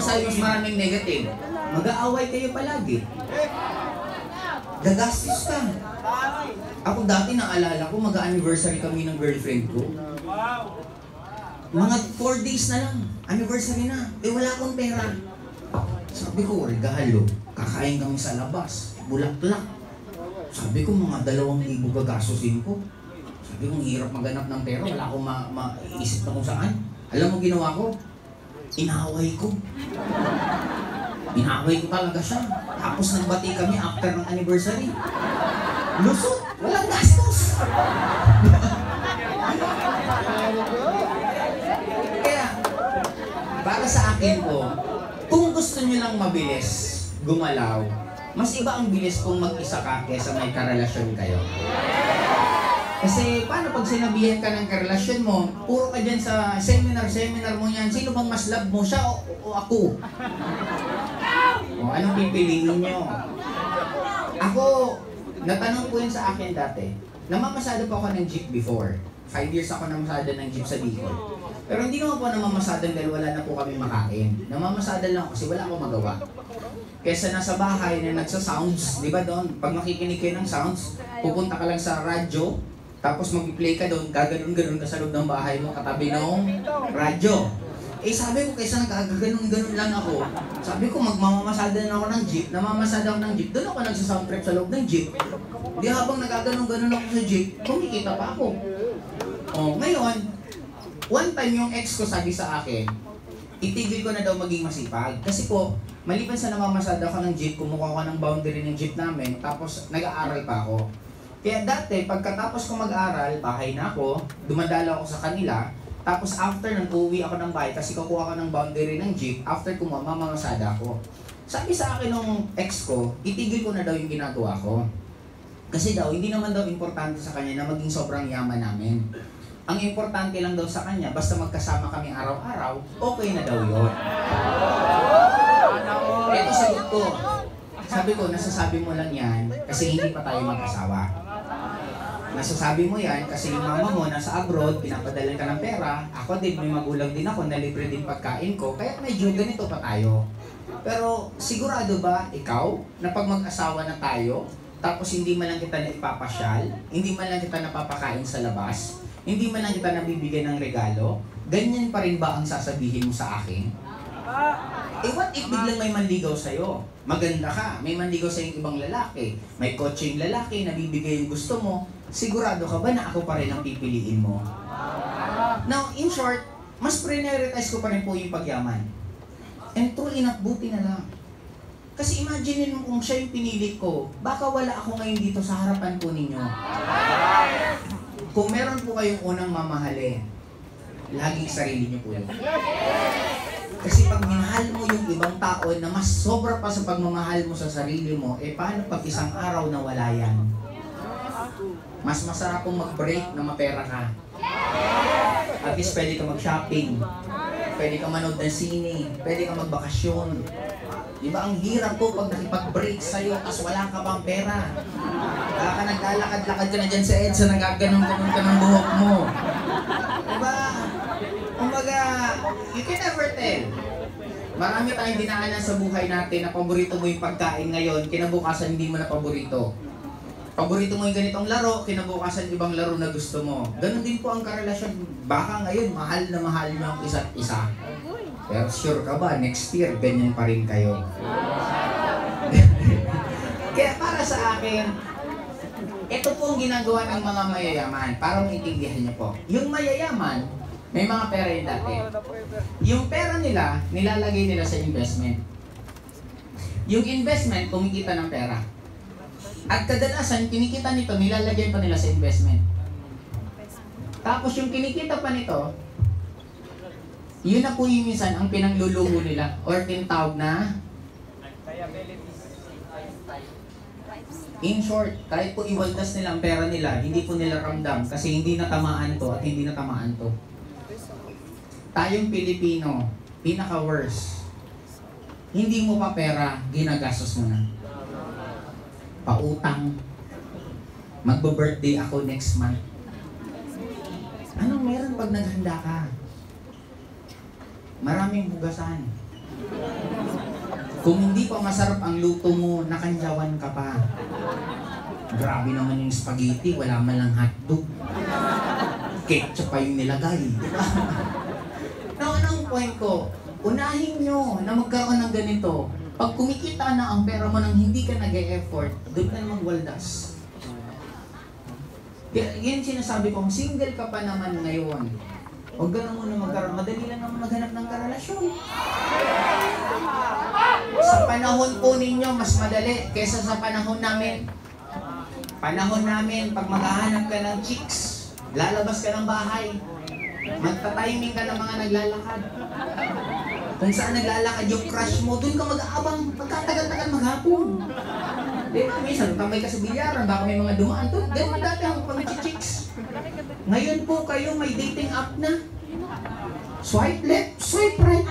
sa'yo mas maraming negative, mag-aaway kayo palagi. Gagastos ka. Ako dati naalala ko, mag-anniversary kami ng girlfriend ko. Mga 4 days na lang, anniversary na. Eh wala akong pera. Sabi ko, regalo, kakain kami sa labas, bulaklak. Sabi ko, mga 2,000 gagastusin ko. Sabi ko, hirap maghanap ng pera, wala akong maiisip na kung saan. Alam mo ginawa ko? Inaway ko. Inaway ko talaga siya. Tapos nagbati kami after ng anniversary. Lusot, walang gastos. Kaya, para sa akin po, kung gusto nyo lang mabilis, gumalaw, mas iba ang bilis kung mag-isa ka kesa may karelasyon kayo. Kasi paano pag sinabihan ka ng karelasyon mo, puro ka dyan sa seminar mo yan, sino bang mas love mo, siya o ako? O anong pipiliin nyo? Ako, natanong po yun sa akin dati, namamasada po ako ng jeep before. 5 years ako namamasada ng jeep sa Bicol. Pero hindi naman po namamasadan dahil wala na po kami makain. Namamasadan lang kasi wala akong magawa. Kesa nasa bahay na nagsa-sounds, di ba doon? Pag makikinig kayo ng sounds, pupunta ka lang sa radyo, tapos mag-play ka doon, gaganon-ganon ka sa loob ng bahay mo, katabi ng radyo. Eh sabi ko, kaysa nagkaganon-ganon lang ako, sabi ko, magmamamasada na ako ng jeep, namamasada ako ng jeep, doon ako nagsa-sound trip sa loob ng jeep. Di habang nagkaganon-ganon ako sa jeep, kumikita pa ako. O, ngayon, one time yung ex ko sabi sa akin, itigil ko na daw maging masipag. Kasi po, maliban sa namamasada ako ng jeep, kumukuha ko ng boundary ng jeep namin, tapos nag-aaral pa ako. Kaya dati, pagkatapos ko mag-aaral, bahay na ako, dumadala ako sa kanila, tapos after nang uuwi ako ng bahay, kasi kukuha ko ng boundary ng jeep, after ko mamamasada ako. Sabi sa akin nung ex ko, itigil ko na daw yung ginagawa ko. Kasi daw, hindi naman daw importante sa kanya na maging sobrang yaman namin. Ang importante lang daw sa kanya, basta magkasama kami araw-araw, okay na daw yun. Ito sagot ko. Sabi ko, nasasabi mo lang yan kasi hindi pa tayo mag-asawa. Nasasabi mo yan kasi yung mama mo nasa abroad, pinapadala ka ng pera, ako din, may magulang din ako, nalibre din pagkain ko, kaya medyo ganito pa tayo. Pero sigurado ba ikaw na pag mag-asawa na tayo, tapos hindi man lang kita na ipapasyal, hindi man lang kita napapakain sa labas, hindi man lang kita nabibigyan ng regalo, ganyan pa rin ba ang sasabihin mo sa akin? Eh what if biglang may manligaw sa'yo? Maganda ka, may manligaw sa'yo ibang lalaki, may kotseng lalaki, nabibigay yung gusto mo, sigurado ka ba na ako pa rin ang pipiliin mo? Now, in short, mas prioritize ko pa rin po yung pagyaman. And true enough, buti na lang. Kasi imagine mo kung siya yung pinili ko, baka wala ako ngayon dito sa harapan po ninyo. Kung meron po kayong unang mamahalin, laging sarili niyo po yun. Kasi pag minahal mo yung ibang tao na mas sobra pa sa pagmamahal mo sa sarili mo, eh paano pag isang araw na wala yan? Mas masarap kong mag-break na mapera ka. At least pwede ka mag-shopping, pwede ka manood ng sine, pwede ka magbakasyon. Di ba ang hirap po pag nakipag-break sa'yo tapos wala ka pang pera? Kaya ka naglalakad-lakad ka na dyan sa EDSA, nagaganon-ganon ka ng buhok mo. Diba? Kumbaga, you can never tell. Marami tayong dinaanan sa buhay natin na paborito mo yung pagkain ngayon, kinabukasan hindi mo na paborito. Paborito mo yung ganitong laro, kinabukasan ibang laro na gusto mo. Ganon din po ang karelasyon. Baka ngayon, mahal na mahal nyo ang isa't isa. Pero sure ka ba, next year, ganyan pa rin kayo? Kaya para sa akin, ito po ang ginagawa ng mga mayayaman, para maintindihan niyo po. Yung mayayaman, may mga pera yun dati. Yung pera nila, nilalagay nila sa investment. Yung investment, kumikita ng pera. At kadalasan, kinikita nito, nilalagay pa nila sa investment. Tapos yung kinikita pa nito, yun na po yung minsan ang pinangluluho nila or tinatawag na in short, kahit po iwaldas nila ang pera nila, hindi po nila ramdam kasi hindi natamaan to at hindi natamaan to. Tayong Pilipino, pinaka-worst. Hindi mo pa pera, ginagastos mo na. Pautang. Magbo-birthday ako next month. Anong meron pag naghanda ka? Maraming hugasan. Kung hindi pa masarap ang luto mo, nakanyawan ka pa. Grabe naman yung spaghetti, wala man lang hotdog. Ketchup pa yung nilagay. Ang point ko, unahin nyo na magkaroon ng ganito. Pag kumikita na ang pera mo nang hindi ka nag-e-effort, doon ka namang waldas. Kaya yun sinasabi ko, kung single ka pa naman ngayon, huwag ka na muna magkaroon, madali lang naman maghanap ng karelasyon. Sa panahon po ninyo, mas madali kaysa sa panahon namin. Panahon namin, pag maghahanap ka ng chicks, lalabas ka ng bahay, magta-timing ka ng mga naglalakad. Kung saan naglalakad yung crush mo, doon ka mag-aabang, pagkatagal-tagal maghapon. Di ba, minsan, tambay ka sa bilyaran, baka may mga dumaan to. Ganun dati ang pag-chicks. Ngayon po kayo may dating app na. Swipe left, swipe right.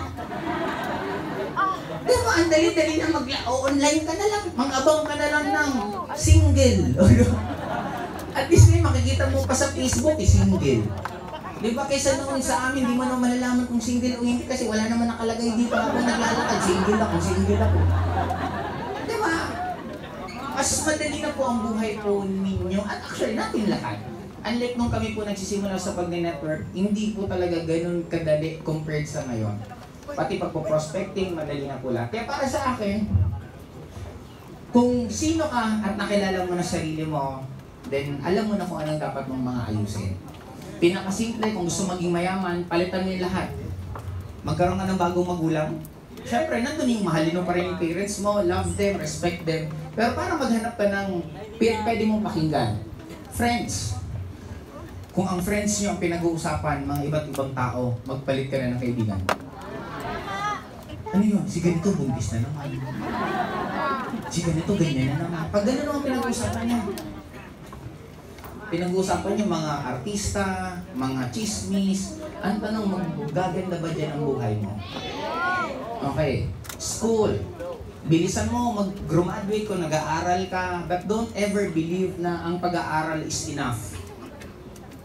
Di ba, ang dali-dali na mag-online ka na lang. Mag-abang ka na lang ng single. At least may makikita mo pa sa Facebook, single. Di ba kaysa noon sa amin, di mo na malalaman kung single o hindi kasi wala naman nakalagay dito ako naglalakad. Single ako, single ako. Di ba? Mas madali na po ang buhay po ninyo. At actually, natin lahat. Unlike nung kami po nagsisimula sa pag-network, hindi po talaga ganun kadali compared sa ngayon. Pati pagpo-prospecting, madali na po lahat. Kaya para sa akin, kung sino ka at nakilala mo na sarili mo, then alam mo na kung anong dapat mong mga ayusin. Pinakasimple, kung gusto maging mayaman, palitan mo yung lahat. Magkaroon ka ng bagong magulang. Siyempre, nandun yung mahalin mo pa rin yung parents mo, love them, respect them. Pero para maghanap ka ng pwede mong pakinggan. Friends. Kung ang friends nyo ang pinag-uusapan, mga iba't ibang tao, magpalit ka na ng kaibigan. Ano yun? Si ganito, buntis na naman. Si ganito, ganyan na naman. Pag gano'n ang pinag-uusapan niya, pinag-uusapan yung mga artista, mga chismis. Ang tanong, gaganda ba dyan ang buhay mo? Okay. School. Bilisan mo, mag-graduate kung nag-aaral ka. But don't ever believe na ang pag-aaral is enough.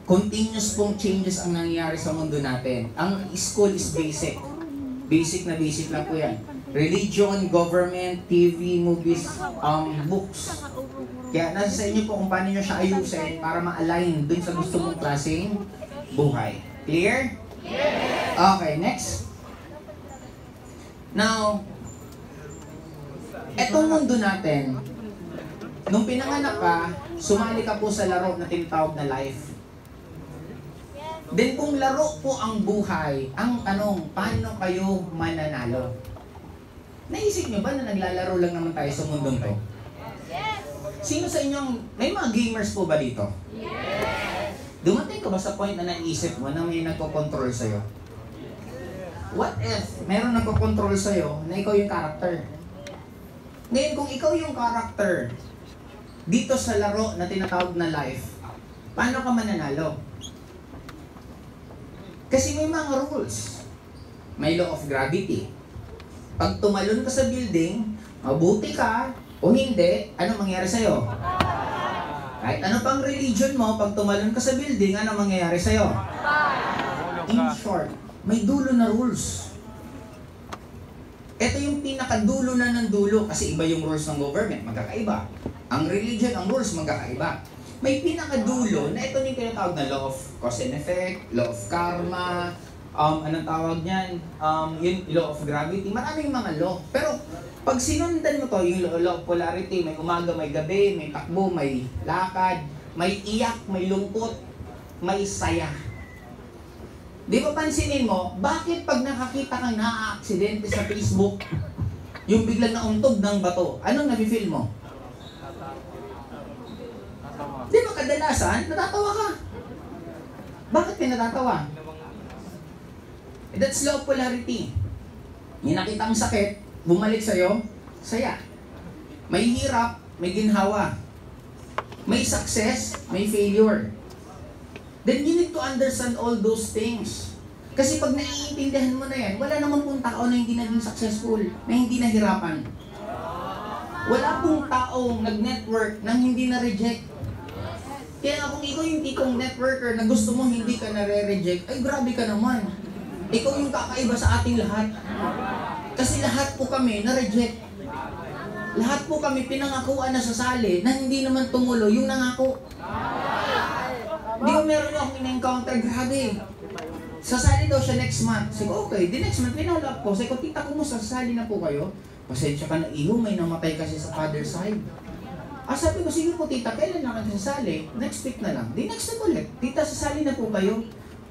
Continuous pong changes ang nangyayari sa mundo natin. Ang school is basic. Basic na basic lang po yan. Religion, government, TV, movies, books. Kaya nasa sa inyo po kung paano nyo siya ayusin para ma-align dun sa gusto mong klaseng buhay. Clear? Yes! Okay, next. Now, etong mundo natin, nung pinanganak ka, sumali ka po sa laro na tinatawag na life. Then kung laro po ang buhay, ang tanong, paano kayo mananalo? Naisip nyo ba na naglalaro lang naman tayo sa mundong to? Sino sa inyong, may mga gamers po ba dito? Yes! Dumating ka ba sa point na naisip mo na may nagko-control sa'yo? What if meron nagko-control sa'yo na ikaw yung character? Ngayon, kung ikaw yung character dito sa laro na tinatawag na life, paano ka mananalo? Kasi may mga rules. May law of gravity. Pag tumalon ka sa building, mabuti ka, o hindi, ano mangyayari sa'yo? Kahit ano pang religion mo, pag tumalon ka sa building, ano mangyayari sa'yo? In short, may dulo na rules. Ito yung pinakadulo na ng dulo kasi iba yung rules ng government, magkakaiba. Ang religion, ang rules, magkakaiba. May pinakadulo na ito yung tinatawag na law of cause and effect, law of karma, anong tawag niyan? Yung law of gravity, maraming mga law. Pero pag sinundan mo to, yung law of polarity, may umaga, may gabi, may takbo, may lakad, may iyak, may lungkot, may saya. Di ba pansinin mo, bakit pag nakakita kang na-aksidente sa Facebook, yung biglang nauntog ng bato, anong nafe-feel mo? Di ba kadalasan, natatawa ka? Bakit ka natatawa? That's law of polarity. May nakita ang sakit, bumalik sa'yo, saya. May hirap, may ginhawa. May success, may failure. Then you need to understand all those things. Kasi pag naiintindihan mo na yan, wala naman pong tao na hindi naging successful, na hindi nahirapan. Wala pong taong nag-network nang hindi na-reject. Kaya kung ikaw yung tikong networker na gusto mo hindi ka nare-reject, ay grabe ka naman. Ikaw yung kakaiba sa ating lahat. Kasi lahat po kami na-reject. Lahat po kami pinangakuan na sasali na hindi naman tumulo yung nangako. Di ba meron akong in-encounter, grabe. Sasali daw siya next month. Sabi ko, okay. The next month, pinulap ko. Sabi ko, tita, kumusta? Sasali na po kayo? Pasensya ka na, iho, may namatay kasi sa father side. Sabi ko, sige po tita, kailan na kayo sasali? Next week na lang. Di next week ulit. Tita, sasali na po kayo?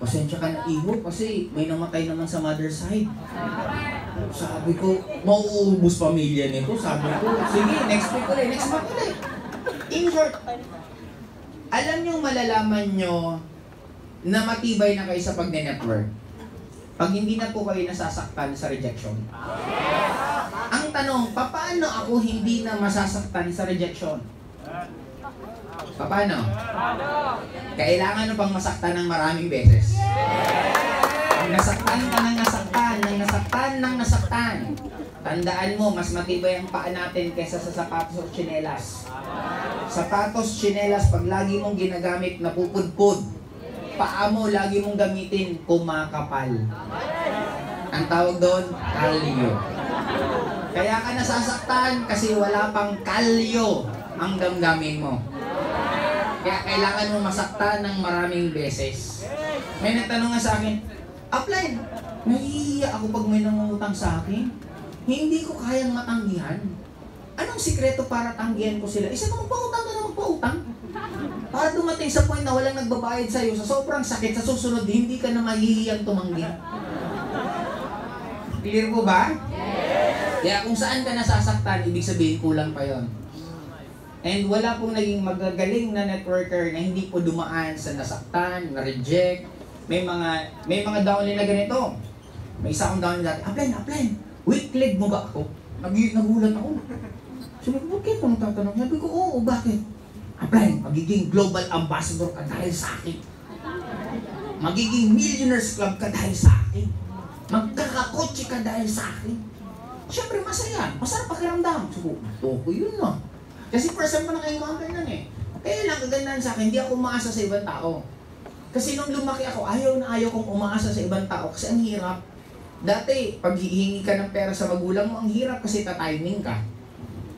Pasensya ka na, iho, kasi may namatay naman sa mother side. Sabi ko, mauubos pamilya nito. Sabi ko, sige, next week ulit, next month ulit. In short, alam nyo, malalaman nyo na matibay na kayo sa pag-network pag hindi na po kayo nasasaktan sa rejection. Ang tanong, paano ako hindi na masasaktan sa rejection? Paano? Kailangan mo pang masaktan ng maraming beses. Nasaktan ka ng nasaktan, ng nasaktan, ng nasaktan. Tandaan mo, mas matibay ang paa natin kaysa sa sapatos o tsinelas. Sapatos, tsinelas, pag lagi mong ginagamit, napupudpud. Paa mo, lagi mong gamitin, kumakapal. Ang tawag doon, kalyo. Kaya ka nasasaktan kasi wala pang kalyo ang damdamin mo. Kaya kailangan mo masaktan ng maraming beses. May nagtanong nga sa akin, Upline, nahihiya ako pag may nangungutang sa akin. Hindi ko kayang matanggihan. Anong sikreto para tanggihan ko sila? Isa na magpautang ka na magpautang. Para dumating sa point na walang nagbabayad sa'yo, sa sobrang sakit, sa susunod, hindi ka na mahihiyang tumanggi. Clear po ba? Yes! Kaya kung saan ka nasasaktan, ibig sabihin kulang pa yon. And wala pong naging magagaling na networker na hindi po dumaan sa nasaktan, na-reject. May mga downline na ganito. May isa akong downline dati, Upline, weak leg mo ba ako? Nagulat ako. Sabi ko, bakit kung tatanong? Sabi ko, oo, bakit? Upline, magiging global ambassador ka dahil sa akin. Magiging millionaires club ka dahil sa akin. Magkakakotse ka dahil sa akin. Siyempre, masaya. Masarap pakiramdam. Sabi ko, okay yun na. Kasi first time pa naka-encounter nun eh. Kaya lang, kagandahan sa akin, hindi ako umaasa sa ibang tao. Kasi nung lumaki ako, ayaw kong umaasa sa ibang tao kasi ang hirap. Dati, pag hihingi ka ng pera sa magulang mo, ang hirap kasi tatiming ka.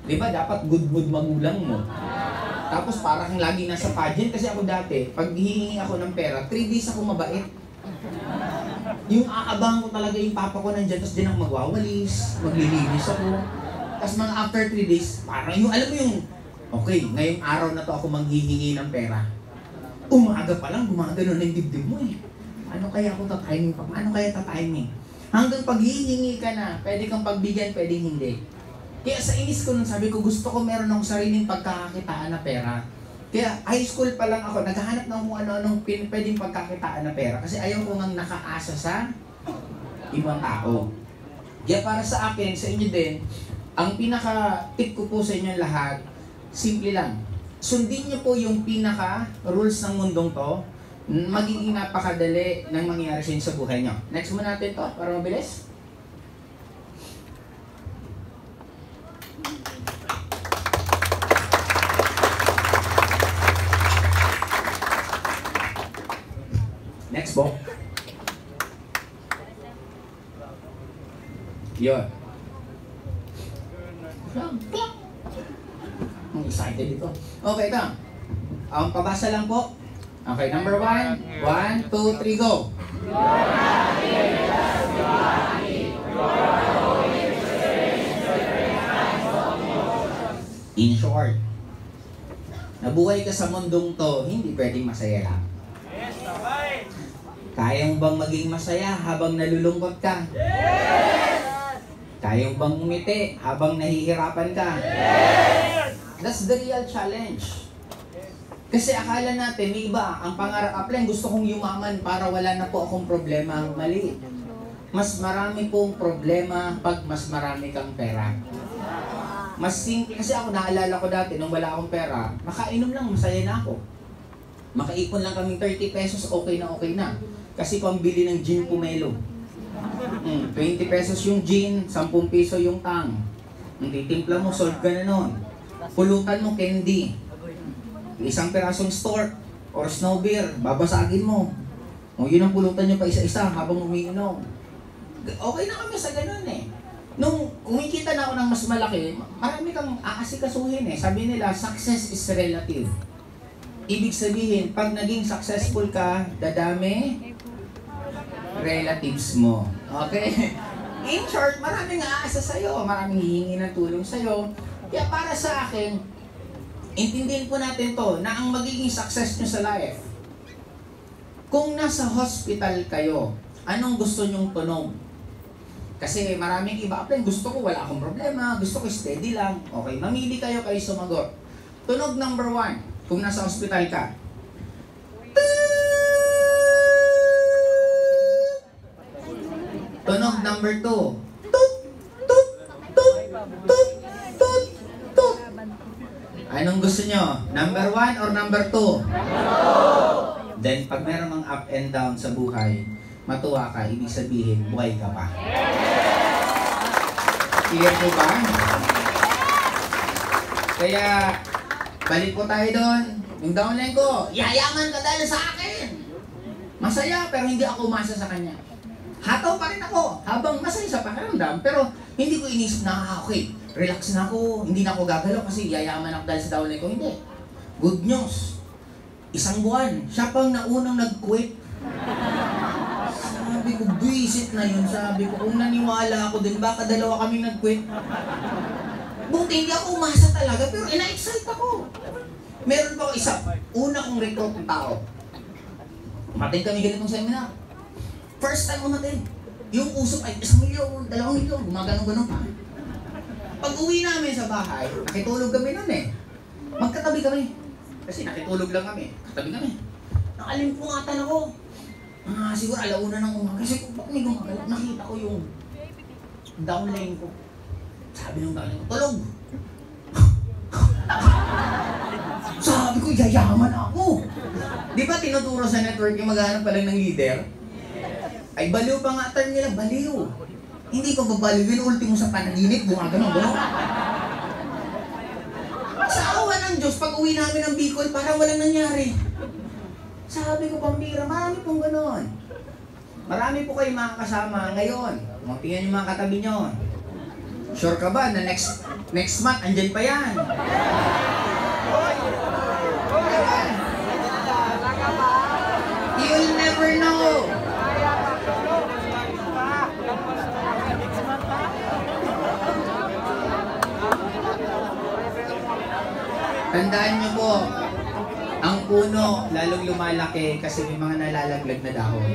Di ba? Dapat good mood magulang mo. Tapos parang lagi nasa pageant kasi ako dati, pag hihingi ako ng pera, 3 days ako mabait. Yung aabang ko talaga yung papa ko nandyan, tapos din ako magwawalis, maglilinis ako. Tapos mga after 3 days, parang yung, alam mo yung, okay, ngayong araw na to ako manghihingi ng pera. Umaga pa lang, gumagano na yung dibdib mo eh. Ano kaya ako tatiming pa? Ano kaya tatiming? Hanggang pag hihingi ka na, pwede kang pagbigyan, pwedeng hindi. Kaya sa inis ko nung sabi ko, gusto ko meron akong sariling pagkakakitaan na pera. Kaya high school pa lang ako, naghahanap ng kung ano-anong pwedeng pagkakitaan na pera. Kasi ayaw ko ngang nakaasa sa ibang tao. Kaya para sa akin, sa inyo din, ang pinaka-tip ko po sa inyo lahat, simple lang. Sundin niyo po yung pinaka-rules ng mundong to, magiging napakadali ng mangyayari sa buhay niyo. Next mo natin to, para mabilis. Next po. Yun. Ang excited ito. Okay, ito. Pabasa lang po. Okay, number 1. 1, 2, 3, go. In short, nabuhay ka sa mundong to, hindi pwedeng masaya lang. Kaya mo bang maging masaya habang nalulungkot ka? Kaya mo bang umiti habang nahihirapan ka? That's the real challenge. Kasi akala natin, may iba, ang pangarap, Upline, gusto kong yumaman para wala na po akong problema. Mali. Mas marami pong problema pag mas marami kang pera. Mas simple, kasi ako naalala ko dati, nung wala akong pera, makainom lang, masaya na ako. Makaipon lang kaming 30 pesos, okay na. Kasi pambili ng gin pomelo. 20 pesos yung gin, 10 piso yung tang. Ang titimpla mo, solve ka na nun. Pulutan mo, candy. Isang pirasong stork or snow beer, babasagin mo. O yun ang pulutan nyo pa isa-isa habang umiinom. Okay na kami sa ganun eh. Nung kumikita na ako ng mas malaki, marami kang aasikasuhin eh. Sabi nila, success is relative. Ibig sabihin, pag naging successful ka, dadami relatives mo. Okay? In short, maraming aasa sa'yo, maraming hihingi ng tulong sa'yo. Kaya para sa akin, intindihin po natin to, na ang magiging success nyo sa life, kung nasa hospital kayo, anong gusto nyong tunog? Kasi maraming iba, gusto ko wala akong problema, gusto ko steady lang. Okay, mamili kayo sumagot. Tunog number 1, kung nasa hospital ka. Tunog number 2. Tut, tut, tut, tut, tut, tut. Anong gusto nyo? Number 1 or number 2? Then, pag meron mang up and down sa buhay, matuwa ka, ibig sabihin, buhay ka pa. Clear po ba? Kaya, balik po tayo doon. Yung downline ko, yayaman ka dahil sa akin. Masaya, pero hindi ako umasa sa kanya. Hataw pa rin ako, habang masaya sa pakiramdam, pero hindi ko inisip na, okay, relax na ako, hindi na ako gagalaw kasi yayaman ako dahil sa downline ko. Hindi. Good news. 1 buwan, siya pang naunang nag-quit. Sabi ko, visit na yun. Sabi ko, kung naniwala ako din, baka 2 kami nag-quit. Buti hindi ako umasa talaga, pero ina-excite ako. Meron pa ako isa, una kong recruit ng tao. Umatin kami ganitong seminar. First time umatin. Yung usok ay 1 milyon, 2 milyon, gumaganong-ganon pa. Pag uwi namin sa bahay, nakitulog kami nun eh. Magkatabi kami. Kasi nakitulog lang kami. Katabi kami. Nakalimpungatan ako. Siguro 1:00 ng umaga. Kasi kung may gumagalaw, nakita ko yung downline ko. Sabi ng downline ko, tulog! Sabi ko, yayaman ako! Di ba tinuturo sa network yung maghanap pa lang ng leader? Ay, baliw pa nga term nila, baliw. Hindi ko babaliwin, ultimo sa panaginip, gumagano-gano. Sa awa ng Diyos, pag uwi namin ng Bicol, parang walang nangyari. Sabi ko, pambira, marami pong ganon. Marami po kayong makakasama ngayon. Tingnan yung mga katabi nyo. Sure ka ba na next month, andyan pa yan? You'll never know. Tandaan nyo po, ang puno lalong lumalaki kasi may mga nalalaglag na dahon.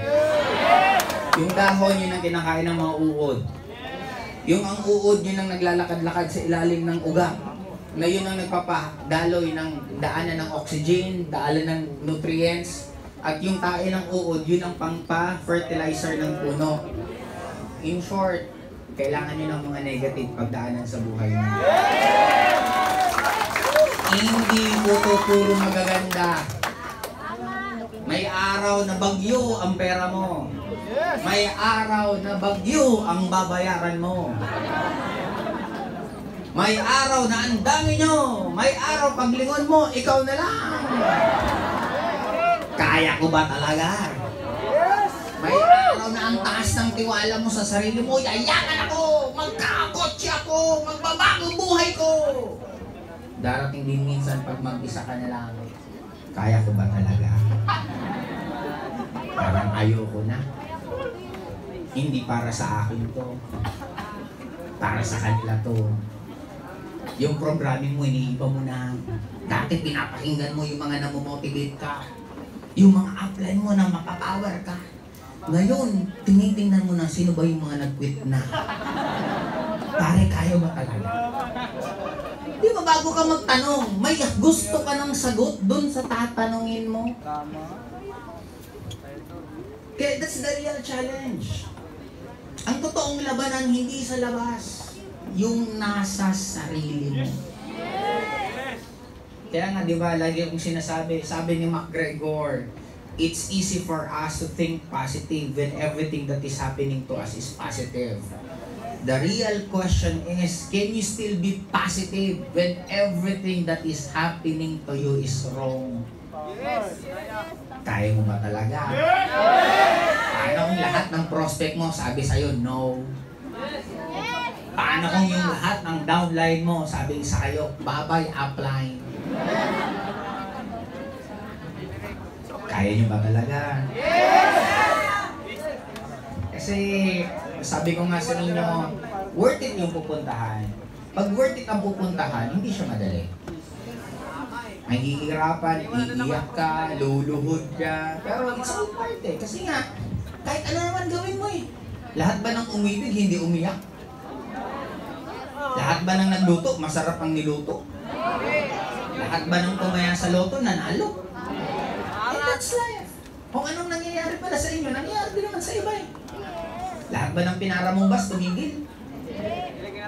Yung dahon, yun ang kinakain ng mga uod. Yung ang uod, yun ang naglalakad-lakad sa ilalim ng uga. Na yun ang nagpapadaloy ng daanan ng oxygen, daanan ng nutrients. At yung tae ng uod, yun ang pangpa-fertilizer ng puno. In short, kailangan nyo ng mga negative pagdaanan sa buhay nyo. Hindi po ito puro magaganda. May araw na bagyo ang pera mo. May araw na bagyo ang babayaran mo. May araw na ang dami nyo. May araw paglingon mo, ikaw na lang. Kaya ko ba talaga? May araw na ang taas ng tiwala mo sa sarili mo. Yayaman ako, magkakotse ako, magbabago buhay ko. Darating din minsan pag mag-isa ka na lang, kaya ko ba talaga? Parang ayoko na. Hindi para sa akin to. Para sa kanila to. Yung programming mo, iniiba mo na. Dati pinapakinggan mo yung mga namomotivate ka. Yung mga upline mo na mapapower ka. Ngayon, tinitingnan mo na sino ba yung mga nag-quit na. Pare, kaya ba talaga? Di ba bago ka magtanong, may gusto ka ng sagot dun sa tatanungin mo? Kaya that's the real challenge. Ang totoong labanan hindi sa labas, yung nasa sarili mo. Kaya nga, di ba, lagi akong sinasabi, sabi ni McGregor, it's easy for us to think positive when everything that is happening to us is positive. The real question is, can you still be positive when everything that is happening to you is wrong? Yes. Kaya mo ba talaga? Paano kung lahat ng prospect mo sabi sa'yo, no? Paano kung yung lahat ng downline mo, sabi sa'yo, babay, upline? Kaya nyo ba talaga? Kasi, sabi ko nga sa inyo, worth it yung pupuntahan. Pag worth it ang pupuntahan, hindi siya madali. Mahihirapan, iiyak ka, luluhod ka. Pero it's all part eh. Kasi nga, kahit ano naman gawin mo eh. Lahat ba ng umibig, hindi umiyak? Lahat ba ng nagluto, masarap ang niluto? Lahat ba ng tumaya sa loto, nanalo? And that's life. Kung anong nangyayari pala sa inyo, nangyayari din naman sa iba eh. Lahat ba ng pinaramubas, tumigil?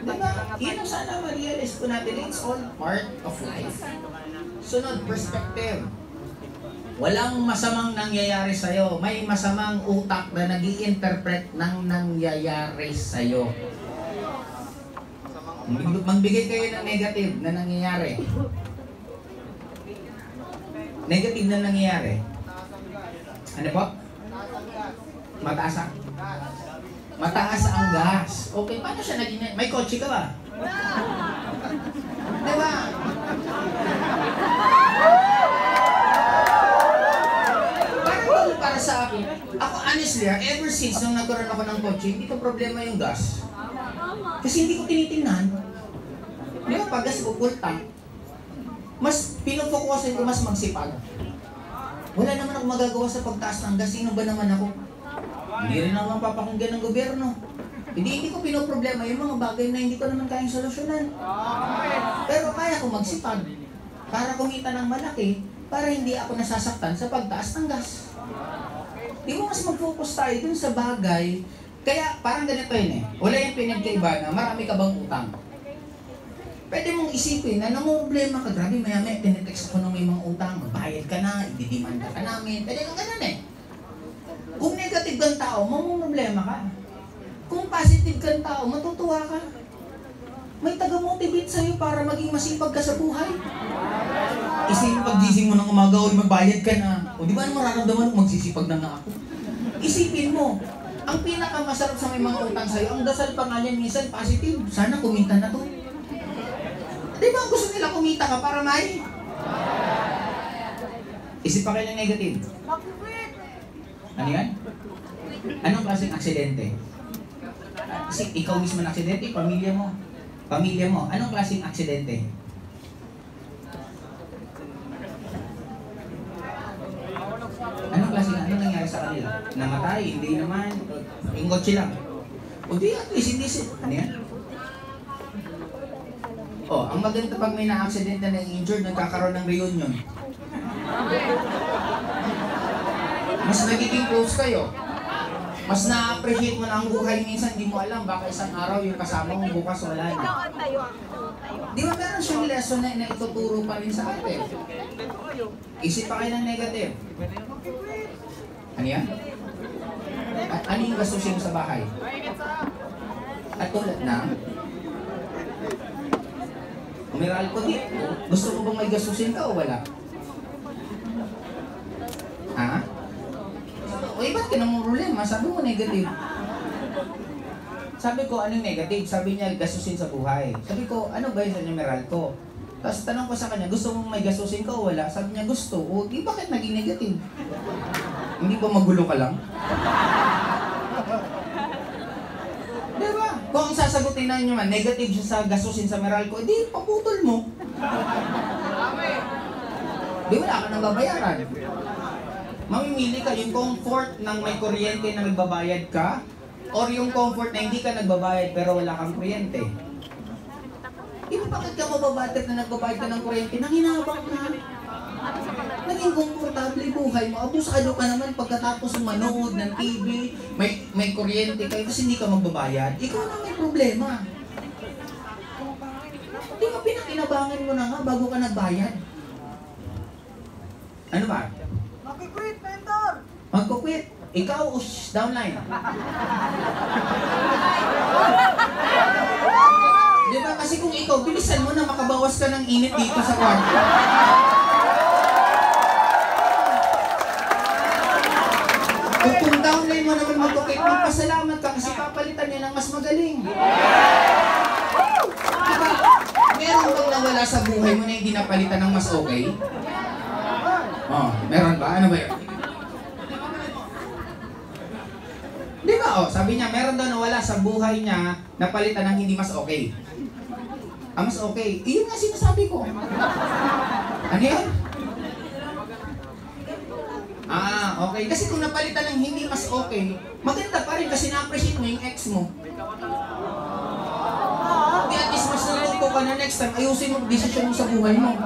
Diba? Yun ang sana ma-realize po natin, it's all part of life. Sunod, perspective. Walang masamang nangyayari sa'yo. May masamang utak na nag-i-interpret ng nangyayari sa'yo. Magbigay kayo ng negative na nangyayari. Negative na nangyayari. Ano po? Mataas ang gas. Okay, paano siya naging... May kotse ka ba? Diba? Para sa akin, ako honestly, ever since nung nagkaroon ako ng kotse, hindi ko problema yung gas. Kasi hindi ko tinitingnan. Di ba, pag gas ko full tank, mas pinufokusin ko mas magsipag. Wala naman ako magagawa sa pagtaas ng gas. Sino ba naman ako? Hindi rin naman papakinggan ng gobyerno. Hindi ko pinoproblema yung mga bagay na hindi ko naman kayang solusyonan. Pero kaya ko magsipag para kumita ng malaki para hindi ako nasasaktan sa pagtaas ng gas. Di ba mas mag-focus tayo dun sa bagay? Kaya parang ganito yun eh. Wala yung pinagkaiba na marami ka bang utang. Pwede mong isipin na namumblema ka. Grabe, maya-maya, tinetext ako ng may mga utang. Magbayad ka na, ididimanda ka namin. Pwede kang ganun eh. Kung negative kang tao, mamumblema ka. Kung positive kang tao, matutuwa ka. May taga-motivate sa'yo para maging masipag ka sa buhay. Isipin pag-gising mo ng umaga, o magbayad ka na. O di ba ano mararamdaman kung magsisipag na nga ako? Isipin mo, ang pinakamasarap sa may mga utang sa'yo, ang dasal pa nga niyan minsan positive. Sana kumita na to. Di ba gusto nila kumita ka para may? Isip pa kayo ng negative. Ano yan? Anong klaseng aksidente? Kasi ikaw mismo na aksidente, pamilya mo. Pamilya mo, anong klaseng aksidente? Anong klaseng, ano nangyari sa kanila? Namatay, hindi naman. Ingotsi lang. O di, at least hindi siya. Ano yan? Oh, ang maganda pag may na-accident na na-injured, nagkakaroon ng reunion. Mas nagiging close kayo. Mas na-appreciate mo na ang buhay minsan, di mo alam, baka isang araw yung kasama mo, bukas wala na. Di ba meron siyang lesson na ituturo pa rin sa atin? Isip pa kayo ng negative. Ano yan? At ano yung gastusin mo sa bahay? At tulad na, umiral ko dito, gusto ko bang may gastusin ka o wala? Ha? O ba't ka namang problema? Sabi mo negative. Sabi ko, anong negative? Sabi niya, gastusin sa buhay. Sabi ko, ano ba yun sa numeral ko? Tapos tanong ko sa kanya, gusto mong may gastusin ka o wala? Sabi niya, gusto. O, di bakit naging negative? Hindi ba magulo ka lang? Diba? Kung ang sasagutin na nyo man, negative siya sa gastusin sa meral ko, di, paputol mo. Di wala ka nang babayaran. Mamimili ka yung comfort ng may kuryente na nagbabayad ka or yung comfort na hindi ka nagbabayad pero wala kang kuryente. Bakit ka mababater na nagbabayad ka ng kuryente? Nanginabang ka. Naging komportable buhay mo. Abusado ka naman pagkatapos manood ng TV, may kuryente kayo kasi hindi ka magbabayad. Ikaw na may problema. Di ba pinakinabangan mo na nga bago ka nagbayad? Ano ba? Mag-quit, mentor! Magkukwit. Ikaw o downline? Diba? Kasi kung ikaw, bilisan mo na makabawas ka ng init dito sa kwarto. Kung downline mo naman magkukit, magpasalamat ka kasi papalitan niya ng mas magaling. Diba? Meron bang nawala sa buhay mo na hindi napalitan ng mas okay? Oh, meron ba? Ano ba yun? Di ba? Oh, sabi niya, meron daw nawala sa buhay niya napalitan ng hindi mas okay. Ah, mas okay. Iyon nga sinasabi ko. Ano yan? Ah, okay. Kasi kung napalitan ng hindi mas okay, maganda pa rin kasi na-appreciate mo yung ex mo. Di at least mas natuto ka na next time, ayusin mo decision mo sa buhay mo.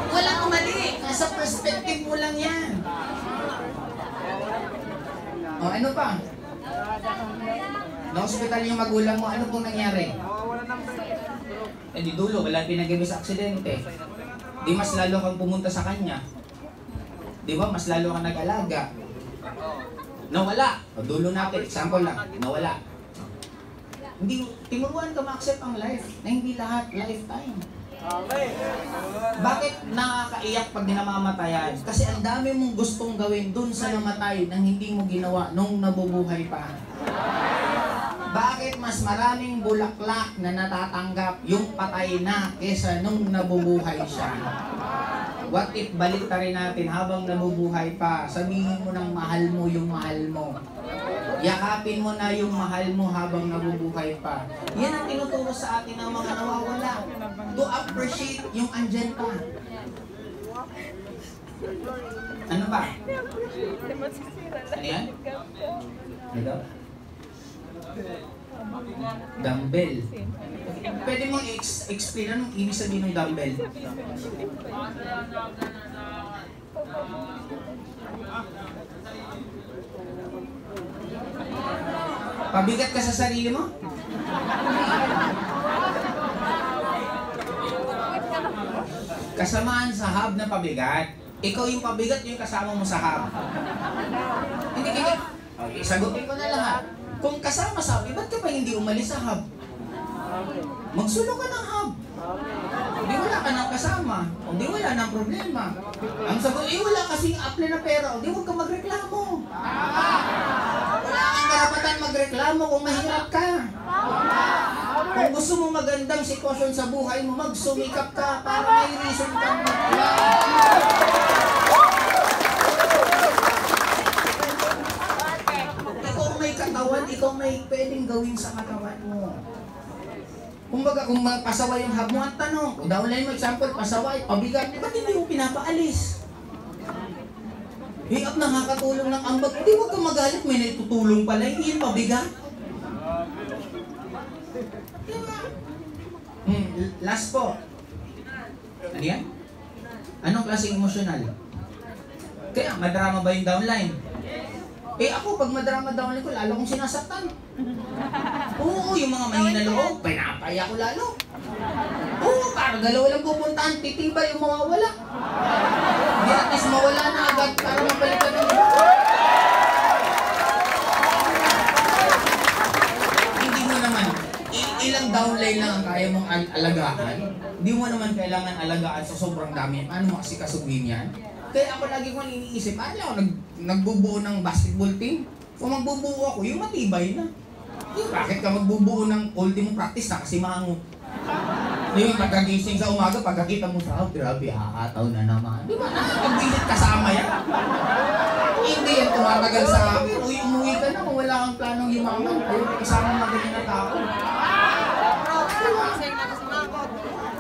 Walang mali. Nasa perspective mo lang yan. O, ano pa? Na-hospital yung magulang mo, ano pong nangyari? Eh di dulo, wala pinagabi sa aksidente. Di mas lalo kang pumunta sa kanya. Di ba? Mas lalo kang nag-alaga. Nawala. O dulo natin, example lang. Nawala. Hindi, tinuruan ka ma-accept ang life na hindi lahat lifetime. Bakit nakakaiyak pag dinamamatayan? Kasi ang dami mong gustong gawin dun sa namatay nang hindi mo ginawa nung nabubuhay pa. Bakit mas maraming bulaklak na natatanggap yung patay na kesa nung nabubuhay siya? What if balik rin natin habang nabubuhay pa, sabihin mo ng mahal mo yung mahal mo. Yakapin mo na yung mahal mo habang nabubuhay pa. Yan ang tinuturo sa atin ng mga nawawala. To appreciate yung andyan pa. Ano ba? Ano yan? Ano? Dumbbell. Pwede mo explain anong ibig sabihin ng dumbbell? Pabigat ka sa sarili mo? Kasamaan sa hub na pabigat. Ikaw yung pabigat, yung kasama mo sa hub. Hindi. Okay, sagutin ko na lahat. Kung kasama sa hub, ba't ka pa hindi umalis sa hub? Magsulo ka ng hub. Hindi wala ka nang kasama. O di wala nang problema. Ang sagot, wala kasing apply na pera. O di huwag ka magreklamo. Wala kang karapatan magreklamo kung mahirap ka. Kung gusto mo magandang sitwasyon sa buhay mo, magsumikap ka para may reason kang magreklamo. Ikaw may pwedeng gawin sa katawan mo. Kumbaga, kung pasaway yung hub mo, ang tanong, kung downline mo, example, pasaway, pabigat, ba't hindi mo pinapaalis? Hiyap nakakatulong ng ambag, hindi huwag kang magalit, may naitutulong pala, hindi yun pabigat. Diba? Last po. Ano yan? Anong klaseng emosyonal? Kaya, madrama ba yung downline? Eh ako, pag madrama downline ko, lalo kong sinasaktan. Oo, yung mga mahina loob, pinapaya ko lalo. Oo, para dalawa lang pupuntahan, titibay yung mawawala. Hindi at least mawala na agad para mapalitan ng iba. Hindi mo naman, ilang downline lang ang kaya mong alagaan. Hindi mo naman kailangan alagaan sa sobrang dami. Ano mo kasi kasugin yan? Kaya ako lagi ko iniisip, ako nagbubuo ng basketball team? Kung magbubuo ako, yung matibay na. Bakit ka magbubuo ng ultimo practice na kasi mango? Yung pagkagising sa umaga, pagkakita mo sa grabe, haataw na naman. Di ba? Pag-visit kasama yan. Hindi yan tumatagal sa akin. Umuwi ka na kung wala kang planong yumaman. Ayaw kasama magaling na tao.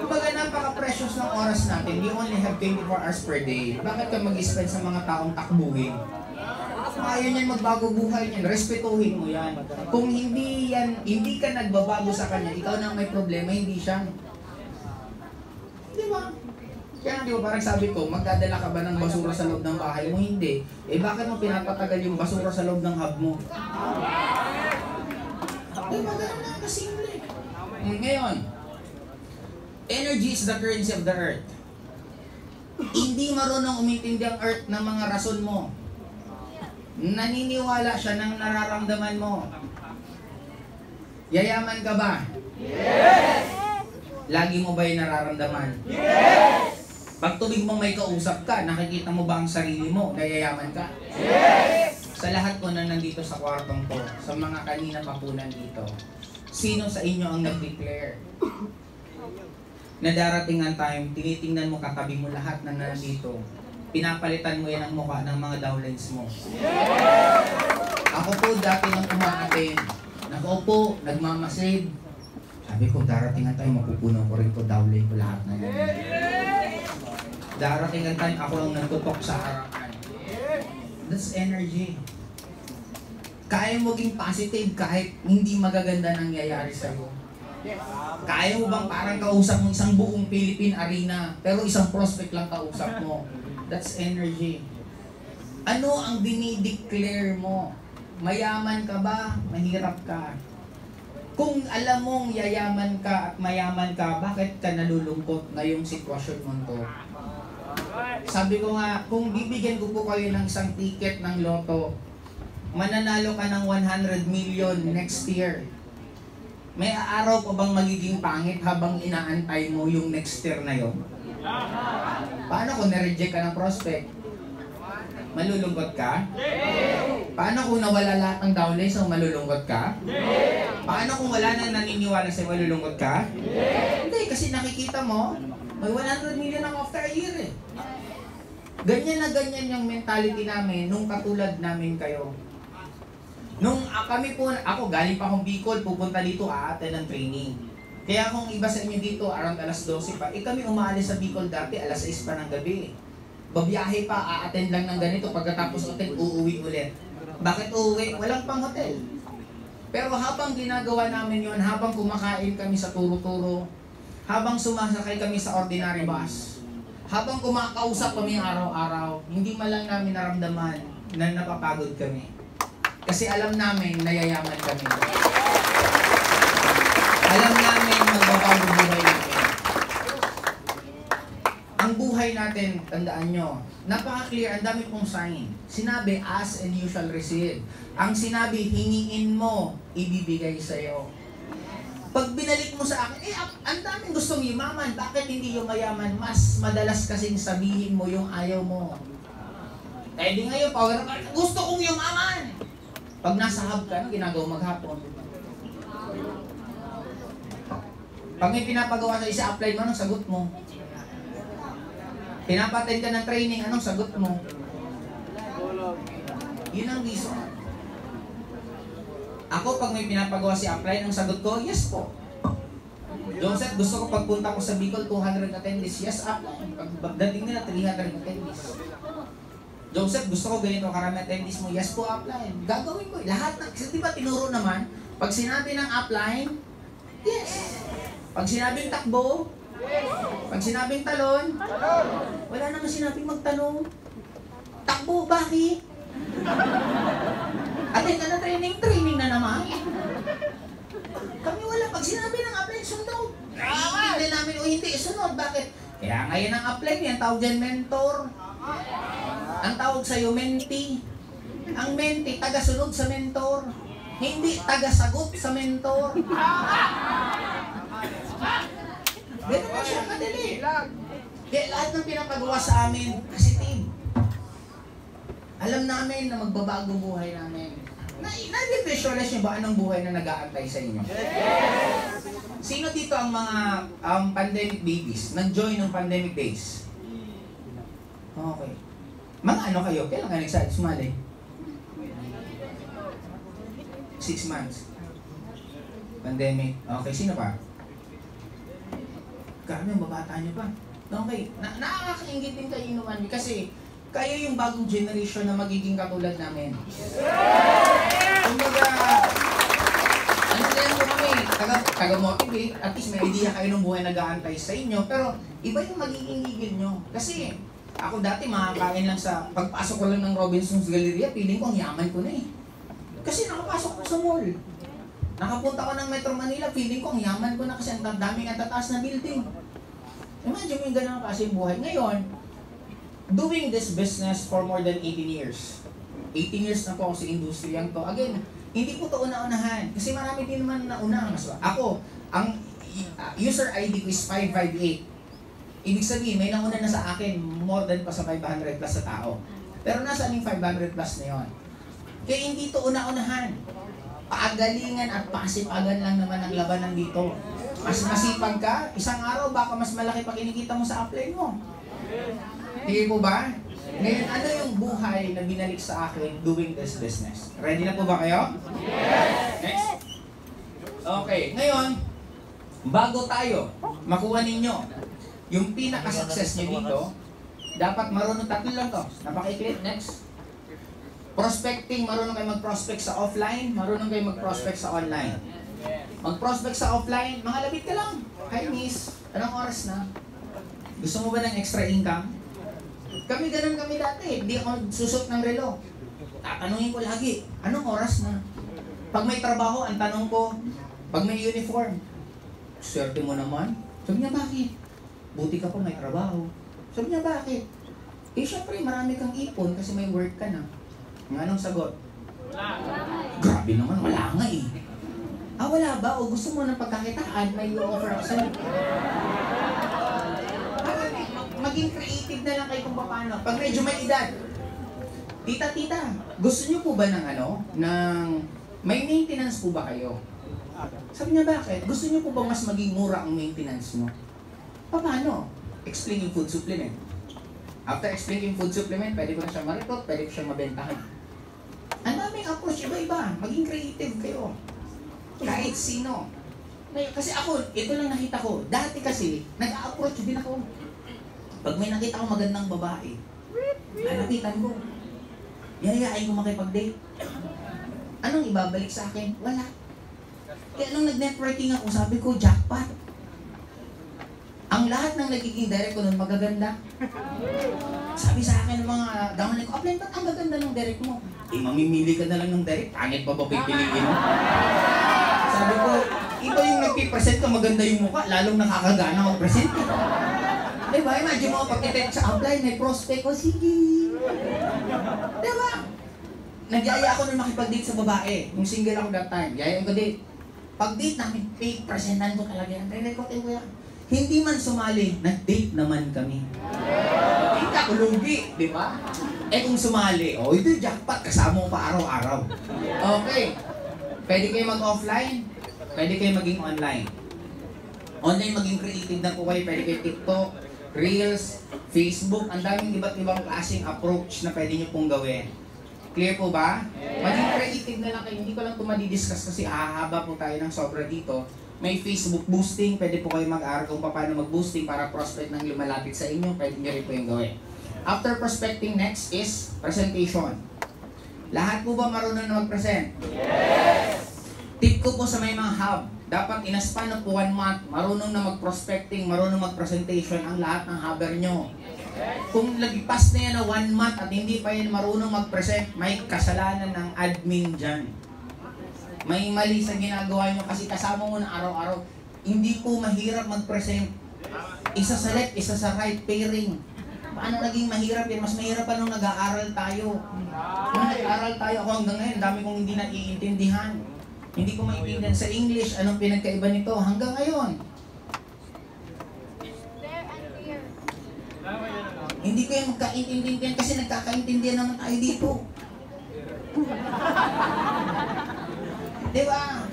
Kumbaga, napaka-precious ng oras natin. We only have 24 hours per day. Bakit ka mag-spend sa mga taong takbuhin? Kung ayaw niyan magbago buhay niyan, respetuhin mo yan. Kung hindi ka nagbabago sa kanya, ikaw na may problema, hindi siya. Di ba? Kaya di ba parang sabi ko, magdadala ka ba ng basura sa loob ng bahay mo? Hindi. Eh bakit mo pinapatagal yung basura sa loob ng hub mo? Di ba ganun na kasimple? Ngayon, energy is the currency of the earth. Hindi marunong umintindi ang earth ng mga rason mo. Naniniwala siya ng nararamdaman mo. Yayaman ka ba? Yes! Lagi mo ba yung nararamdaman? Yes! Pag tubig mo may kausap ka, nakikita mo ba ang sarili mo? Nayayaman ka? Yes! Sa lahat po na nandito sa kwartong to, sa mga kanina pa po nandito, sino sa inyo ang nag-declare na darating ang time, tinitingnan mo katabi mo lahat na nandito, pinapalitan mo yan ang mukha ng mga downlines mo? Ako po dati nang umaatin, nakaupo, nagmamasid. Sabi ko, darating ang time, mapupuno ko rin ko, downline ko lahat na yan. Darating ang time, ako ang nagtutok sa harapan. That's energy. Kaya mo maging positive kahit hindi magaganda nangyayari sa'yo. Kaya mo bang parang kausap mo isang buong Philippine arena, pero isang prospect lang kausap mo? That's energy. Ano ang dinideclare mo? Mayaman ka ba? Mahirap ka? Kung alam mong yayaman ka at mayaman ka, bakit ka nalulungkot ngayong sitwasyon mo to? Sabi ko nga, kung bibigyan ko po kayo ng isang ticket ng loto, mananalo ka ng 100 million next year. May araw pa bang magiging pangit habang inaantay mo yung next year na yon? Paano kung na-reject ka ng prospect? Malulungkot ka? Paano kung nawala lahat ng downlines, so malulungkot ka? Paano kung wala na naniniwala sa'yo, malulungkot ka? Hindi, kasi nakikita mo, may 100 million ang after a year eh. Ganyan na ganyan yung mentality namin nung katulad namin kayo. Nung kami po, ako galing pa akong Bicol, pupunta dito, aaten ng training. Kaya kung iba sa inyo dito, around alas 12 pa, kami umaalis sa Bicol dati, alas 6 pa ng gabi. Babiyahe pa, a-attend lang ng ganito, pagkatapos hotel, uuwi ulit. Bakit uuwi? Walang pang hotel. Pero habang ginagawa namin yon, habang kumakain kami sa turo-turo, habang sumasakay kami sa ordinary bus, habang kumakausap kami araw-araw, hindi man lang namin naramdaman na napapagod kami. Kasi alam namin, nayayaman kami. Alam namin, magbabago buhay namin. Ang buhay natin, tandaan nyo, napaka-clear, ang dami pong sign. Sinabi, ask and you shall receive. Ang sinabi, hingiin mo, ibibigay sa'yo. Pag binalik mo sa akin, ang daming gustong yumaman, bakit hindi yung mayaman? Mas madalas kasing sabihin mo yung ayaw mo. Eh di ngayon, gusto kong yumaman. Pag nasa hub ka, ginagawa maghapon. Pag may pinapagawa sa isa, apply mo, anong sagot mo? Pinapatin ka ng training, anong sagot mo? Yun ang reason. Ako, pag may pinapagawa si apply, ang sagot ko, yes po. Joseph, gusto ko pagpunta ko sa Bicol, 200 attendees. Yes, apply. Pagdating nila, 300 attendees. Joseph, gusto ko ganito, karami attendees mo. Yes po, apply. Gagawin ko. Lahat na, kasi diba tinuro naman, pag sinabi ng apply, yes. Pag sinabing takbo, pag sinabing talon, wala naman sinabing magtanong. Takbo, bakit? Attend ka na training na naman. Kami wala. Pag sinabi ng apply, sunod. Hindi namin o hindi, sunod. Bakit? Kaya ngayon ang apply niya, ang tawag dyan mentor. Ang tawag sa'yo, mentee. Ang mentee, taga-sunod sa mentor. Hindi taga-sagot sa mentor. Ganun na siya kadali. Kaya lahat ng pinapagawa sa amin, positive. Alam namin na magbabago buhay namin. Na-visualize niyo ba anong buhay na nag-aantay sa inyo? Sino dito ang mga pandemic babies? Nag-join ng pandemic days? Okay. Mga ano kayo? Kailan ka nag-start sumali? 6 months. Pandemic. Okay, sino pa? Grabe, mabata niyo pa. Okay, nakakaingit din kayo naman kasi kayo yung bagong generation na magiging katulad namin. Kumbaga, ano kaya mo kami, taga-motivate, at least may idea kayo ng buhay nag-aantay sa inyo, pero iba yung magiging igil nyo. Kasi ako dati makakain lang sa, pagpasok ko lang ng Robinson's Galleria, feeling ko ang yaman ko na eh. Kasi nakapasok ko sa mall. Nakapunta ko ng Metro Manila, feeling ko ang yaman ko na kasi ang daming at tataas na building. Imagine mo yung ganun kasi yung buhay. Ngayon, doing this business for more than 18 years. 18 years na po ako sa industriyang to. Again, hindi po ito una-unahan. Kasi marami din naman na unahan. Ako, ang user ID ko is 558. Ibig sabihin, may nauna na sa akin, more than pa sa 500 plus sa tao. Pero nasaan yung 500 plus na yun? Kaya hindi ito una-unahan. Paagalingan at pasipagan lang naman ang labanan dito. Mas masipag ka, isang araw baka mas malaki pa kinikita mo sa upline mo. Hindi po ba? Ngayon, ano yung buhay na binalik sa akin doing this business? Ready na po ba kayo? Yes! Next. Okay, ngayon, bago tayo makuha ninyo yung pinaka-success nyo dito, dapat marunong tatlo lang to. Napaka-click. Next. Prospecting, marunong kayo mag-prospect sa offline, marunong kayo mag-prospect sa online. Mag-prospect sa offline, mga labit ka lang. Hi miss, anong oras na? Gusto mo ba ng extra income? Kami ganun kami dati, hindi ako susot ng relo. Tatanungin ko lagi, anong oras na? Pag may trabaho, ang tanong ko, pag may uniform, swerte mo naman. Sabi niya, bakit? Buti ka pa may trabaho. Sabi niya, bakit? Eh, syempre, marami kang ipon kasi may work ka na. Anong sagot? Grabe naman, wala nga eh. Wala ba? O gusto mo ng pagkakitaan, may offer ako sa'yo. Maging creative na lang kayo kung paano. Pag medyo may edad, tita, gusto niyo po ba ng may maintenance po ba kayo? Sabi niya, bakit? Gusto niyo po ba mas maging mura ang maintenance mo? Paano? Explain yung food supplement. After explaining food supplement, pwede ko na siya ma-recruit, pwede ko siya mabentahan. Ang daming approach, iba-iba. Maging creative kayo. Kahit sino. Kasi ako, ito lang nakita ko. Dati kasi, nag-approach din ako. Pag may nakita ko magandang babae, lalapitan ko. Yayayain ko makipag-date. Anong ibabalik sa akin? Wala. Kaya nung nag-networking ako, sabi ko, jackpot. Ang lahat ng nagiging direct ko nun, magaganda. Sabi sa akin ng mga downline ko, apply, ba't ang gaganda ng direct mo? Eh, mamimili ka na lang ng direct, pangit pa ba pipiliin mo? Sabi ko, ito yung nagpipresent ka, maganda yung mukha, lalong nakakagana mag-present. Diba, imagine mo, pag i-text sa apply, may prospect ko, sige. Diba? Nagyaya ako nung makipag-date sa babae, yung single ako that time, yayain ko date. Pag-date namin, presentan ko talaga yan, re-recordin ko yan. Hindi man sumali, nag-date naman kami. Hindi ako lugi, di ba? Eh kung sumali, ito yung jackpot, kasama mo pa araw-araw. Okay. Pwede kayo mag-offline, pwede kayo maging online. Online maging creative na po kayo, pwede kayo TikTok, Reels, Facebook, ang daming iba't ibang klaseng approach na pwede nyo pong gawin. Clear po ba? Maging creative na lang kayo, hindi ko lang ito madidiscuss kasi hahaba po tayo ng sobra dito. May Facebook boosting, pwede po kayo mag-aaral kung paano mag-boosting para prospect ng lumalapit sa inyo, pwede nyo rin po yung gawin. After prospecting, next is presentation. Lahat po ba marunong na mag-present? Yes! Tip ko po sa may mga hub, dapat in a span of 1 month, marunong na mag-prospecting, marunong mag-presentation ang lahat ng hubber nyo. Kung lagipas na yan na 1 month at hindi pa yan marunong mag-present, may kasalanan ng admin dyan. May mali sa ginagawa nyo kasi kasama mo na araw-araw. Hindi po mahirap mag-present. Isa sa left, isa sa right pairing. Paano naging mahirap yan? Mas mahirap pa nung nag-aaral tayo. Nung nag-aaral tayo ako hanggang ngayon, dami kong hindi naiintindihan. Hindi ko maintindihan sa English, anong pinagkaiba nito hanggang ngayon. Hindi ko yung magkaintindihan kasi nagkakaintindihan naman tayo dito. Diba?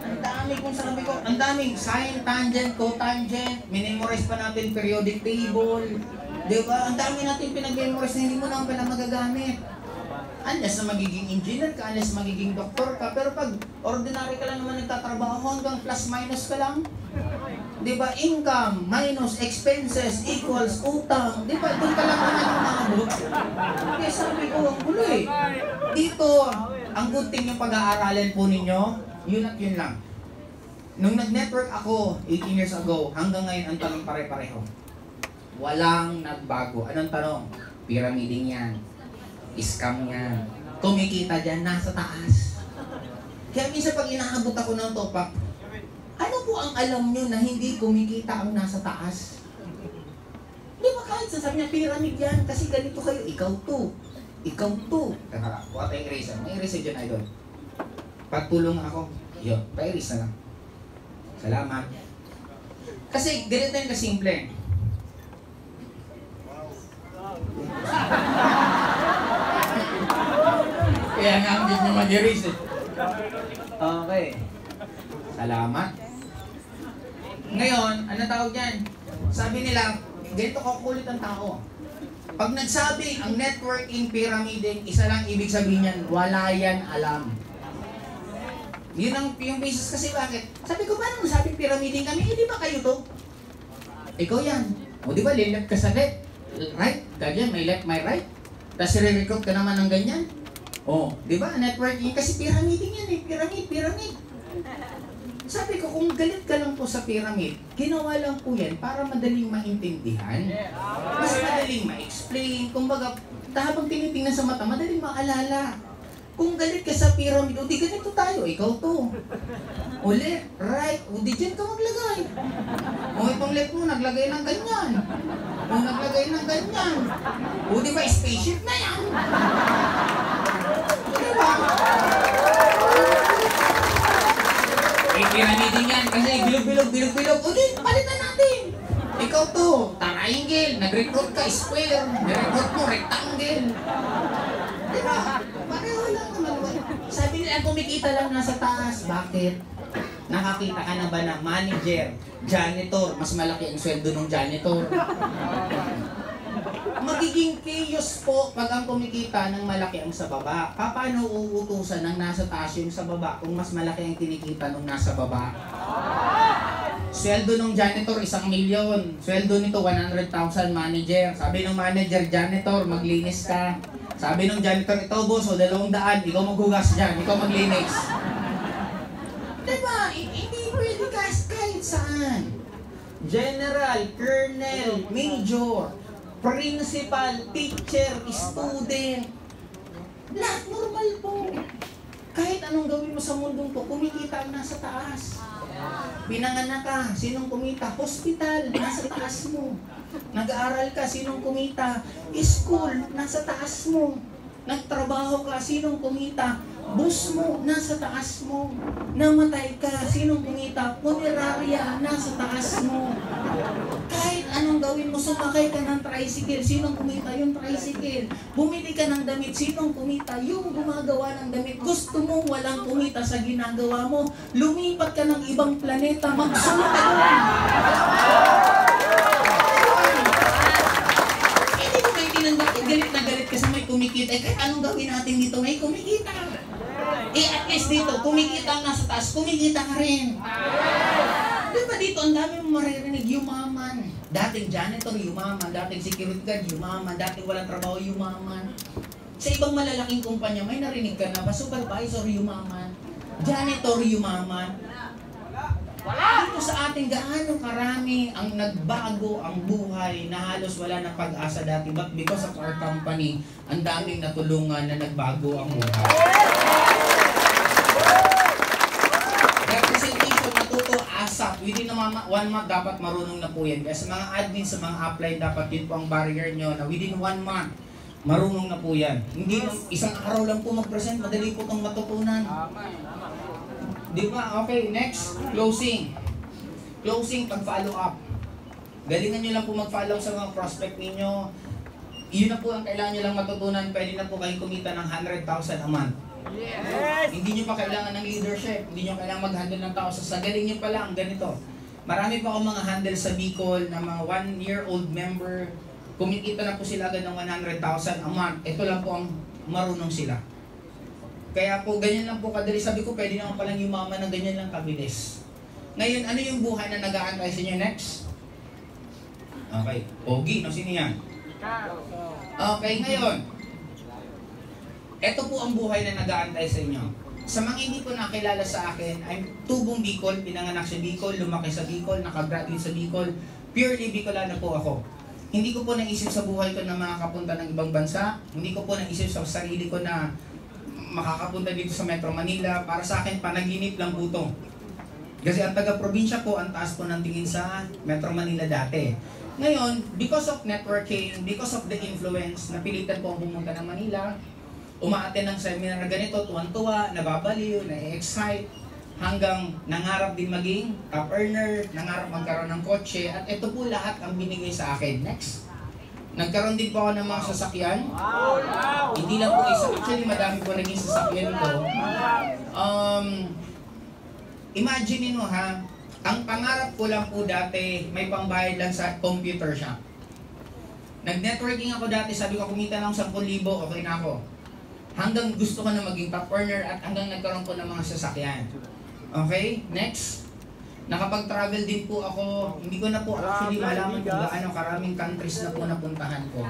Ang dami kung sabi ko, ang daming sine, tangent, cotangent, minimorize pa natin periodic table. Diba? Ang dami natin pinag-memorize na hindi mo naman pala magagamit. Unless na magiging engineer ka, unless magiging doktor ka, pero pag ordinary ka lang naman nagtatrabaho hanggang plus minus ka lang, diba? Income minus expenses equals utang. Diba? Doon ka lang naman yung nakabot. Kaya sabi ko, ang gulo eh. Dito, ang good thing yung pag-aaralan po ninyo, yun at yun lang. Nung nag-network ako 18 years ago, hanggang ngayon ang tanong pare-pareho. Walang nagbago. Anong tanong? Pyramiding yan. Scam yan. Kumikita dyan, nasa taas. Kaya minsan pag inaabot ako ng top-up, ano po ang alam nyo na hindi kumikita ang nasa taas? Di ba kahit sasabi niya, pyramid yan, kasi ganito kayo, ikaw to. Ikaw to. Teka, kuha tayong eraser. May eraser dyan, idol. Pagtulong ako. Yun, pa-erase na lang. Salamat. Kasi, ganito yung kasimple. Kaya nga ang nyo mag-erase eh. Okay. Salamat. Ngayon, ano tawag yan? Sabi nila, ganito kakulit ang tao. Pag nagsabi ang networking pyramiding, isa lang ibig sabihin yan, wala yan alam. Yun ang yung basis kasi bakit? Sabi ko, paano nasabing pyramiding kami? Eh, di ba kayo to? Ikaw yan. O di ba, left ka sa left? Right? Ganyan, may left, may right. Tapos re-recruit ka naman ng ganyan. O, di ba? Networking kasi pyramiding yan eh. Pyramid. Sabi ko, kung galit ka lang po sa pyramid, ginawa lang po yan para madaling maintindihan. Mas madaling ma-explain. Kumbaga, habang tinitingnan sa mata, madaling maalala. Kung galit ka sa pyramid, o di ganito tayo, ikaw to. O left, right, o di dyan ka maglagay. O itong left mo, naglagay ng ganyan. O naglagay ng ganyan. O di ba, spaceship na yan. O di ba? Eh, pyramiding yan, kasi bilog. O di, palitan natin. Ikaw to, triangle, nag-recruit ka, square, nag-recruit mo, rectangle. Diba? Pareho lang naman. Sabi nila, kumikita lang nasa taas. Bakit? Nakakita ka na ba na manager, janitor, mas malaki ang sweldo ng janitor? Magiging chaos po pag ang kumikita ng malaki ang sa baba. Paano uutusan ng nasa taas yung sa baba kung mas malaki ang kinikita ng nasa baba? Sweldo ng janitor, 1 milyon. Sweldo nito, 100,000 manager. Sabi ng manager, janitor, maglinis ka. Sabi ng janitor, ito boss, o 200, ikaw maghugas dyan, ikaw maglinis. Diba? Hindi pwede kahit saan. General, colonel, major, principal, teacher, student. Lahat normal po. Kahit anong gawin mo sa mundong to, kumikita ang nasa taas. Pinanganak ka, sinong kumita? Hospital, nasa taas mo. Nag-aaral ka, sinong kumita? School, nasa taas mo. Nagtrabaho ka, sinong kumita? Boss mo, nasa taas mo. Namatay ka, sinong kumita? Punerarya, nasa taas mo. Kahit anong gawin mo, sumakay ka ng tricycle, sinong kumita? Yung tricycle. Bumili ka ng damit, sinong kumita? Yung gumagawa ng damit. Gusto mo walang kumita sa ginagawa mo. Lumipat ka ng ibang planeta, magsuot ka doon. Hindi ko kayo tinanggap, galit na galit kasi may kumikita. Eh, kahit anong gawin natin dito, may kumikita. Eh, at least dito, kumikita ang nasa taas, kumikita ka rin. Diba dito, ang dami mong maririnig, yumaman. Dating janitor, yumaman. Dating security guard, yumaman. Dating walang trabaho, yumaman. Sa ibang malalaking kumpanya, may narinig ka na ba? Supervisor, yumaman. Janitor, yumaman. Dito sa ating gaano karami ang nagbago ang buhay na halos wala na pag-asa dati. But because of our company, ang daming natulungan na nagbago ang buhay. Representation, natuto, ASAP. Within 1 month, dapat marunong na po yan. Kaya sa mga admin, sa mga upline, dapat yun po ang barrier nyo na within 1 month, marunong na po yan. Hindi isang araw lang po mag-present, madali po itong matutunan. Di ba? Okay, next. Closing. Closing, pag-follow up. Galingan nyo lang po mag-follow sa mga prospect ninyo. Yun na po ang kailangan nyo lang matutunan. Pwede na po kayong kumita ng 100,000 a month. Yes! Hindi nyo pa kailangan ng leadership. Hindi nyo kailangan mag-handle ng tao. Sa galing nyo pa lang, ganito. Marami pa akong mga handle sa Bicol na mga 1-year-old member. Kumikita na po sila agad ng 100,000 a month. Ito lang po ang marunong sila. Kaya po, ganyan lang po kadali. Sabi ko, pwede naman palang yumaman na ganyan lang kabilis. Ngayon, ano yung buhay na nag-aantay sa inyo next? Okay. Pogi, no? Sino yan? Okay, ngayon. Ito po ang buhay na nag-aantay sa inyo. Sa mga hindi po nakilala sa akin, I'm tubong Bicol, pinanganak sa Bicol, lumaki sa Bicol, nakagraduate sa Bicol. Purely Bicolano po ako. Hindi ko po naisip sa buhay ko na makakapunta ng ibang bansa. Hindi ko po naisip sa sarili ko na makakapunta dito sa Metro Manila. Para sa akin, panaginip lang po ito. Kasi ang taga-probinsya ko, ang taas po ng tingin sa Metro Manila dati. Ngayon, because of networking, because of the influence, napilitan po ang pumunta ng Manila, umaattend ng seminar na ganito, tuwan-tuwa, nababaliw, na-excite, hanggang nangarap din maging top earner, nangarap magkaroon ng kotse, at ito po lahat ang binigay sa akin. Next. Nagkaroon din po ako ng mga sasakyan. Hindi lang po isa. Actually, madami po naging sasakyan ko. Imagine mo ha, ang pangarap ko lang po dati, may pambayad lang sa computer shop. Nag-networking ako dati, sabi ko kumita lang 10,000, okay na ako. Hanggang gusto ko na maging top earner at hanggang nagkaroon po ng mga sasakyan. Okay, next. Nakapag-travel din po ako, hindi ko na po actually malaman kung gaano karaming countries na po napuntahan ko.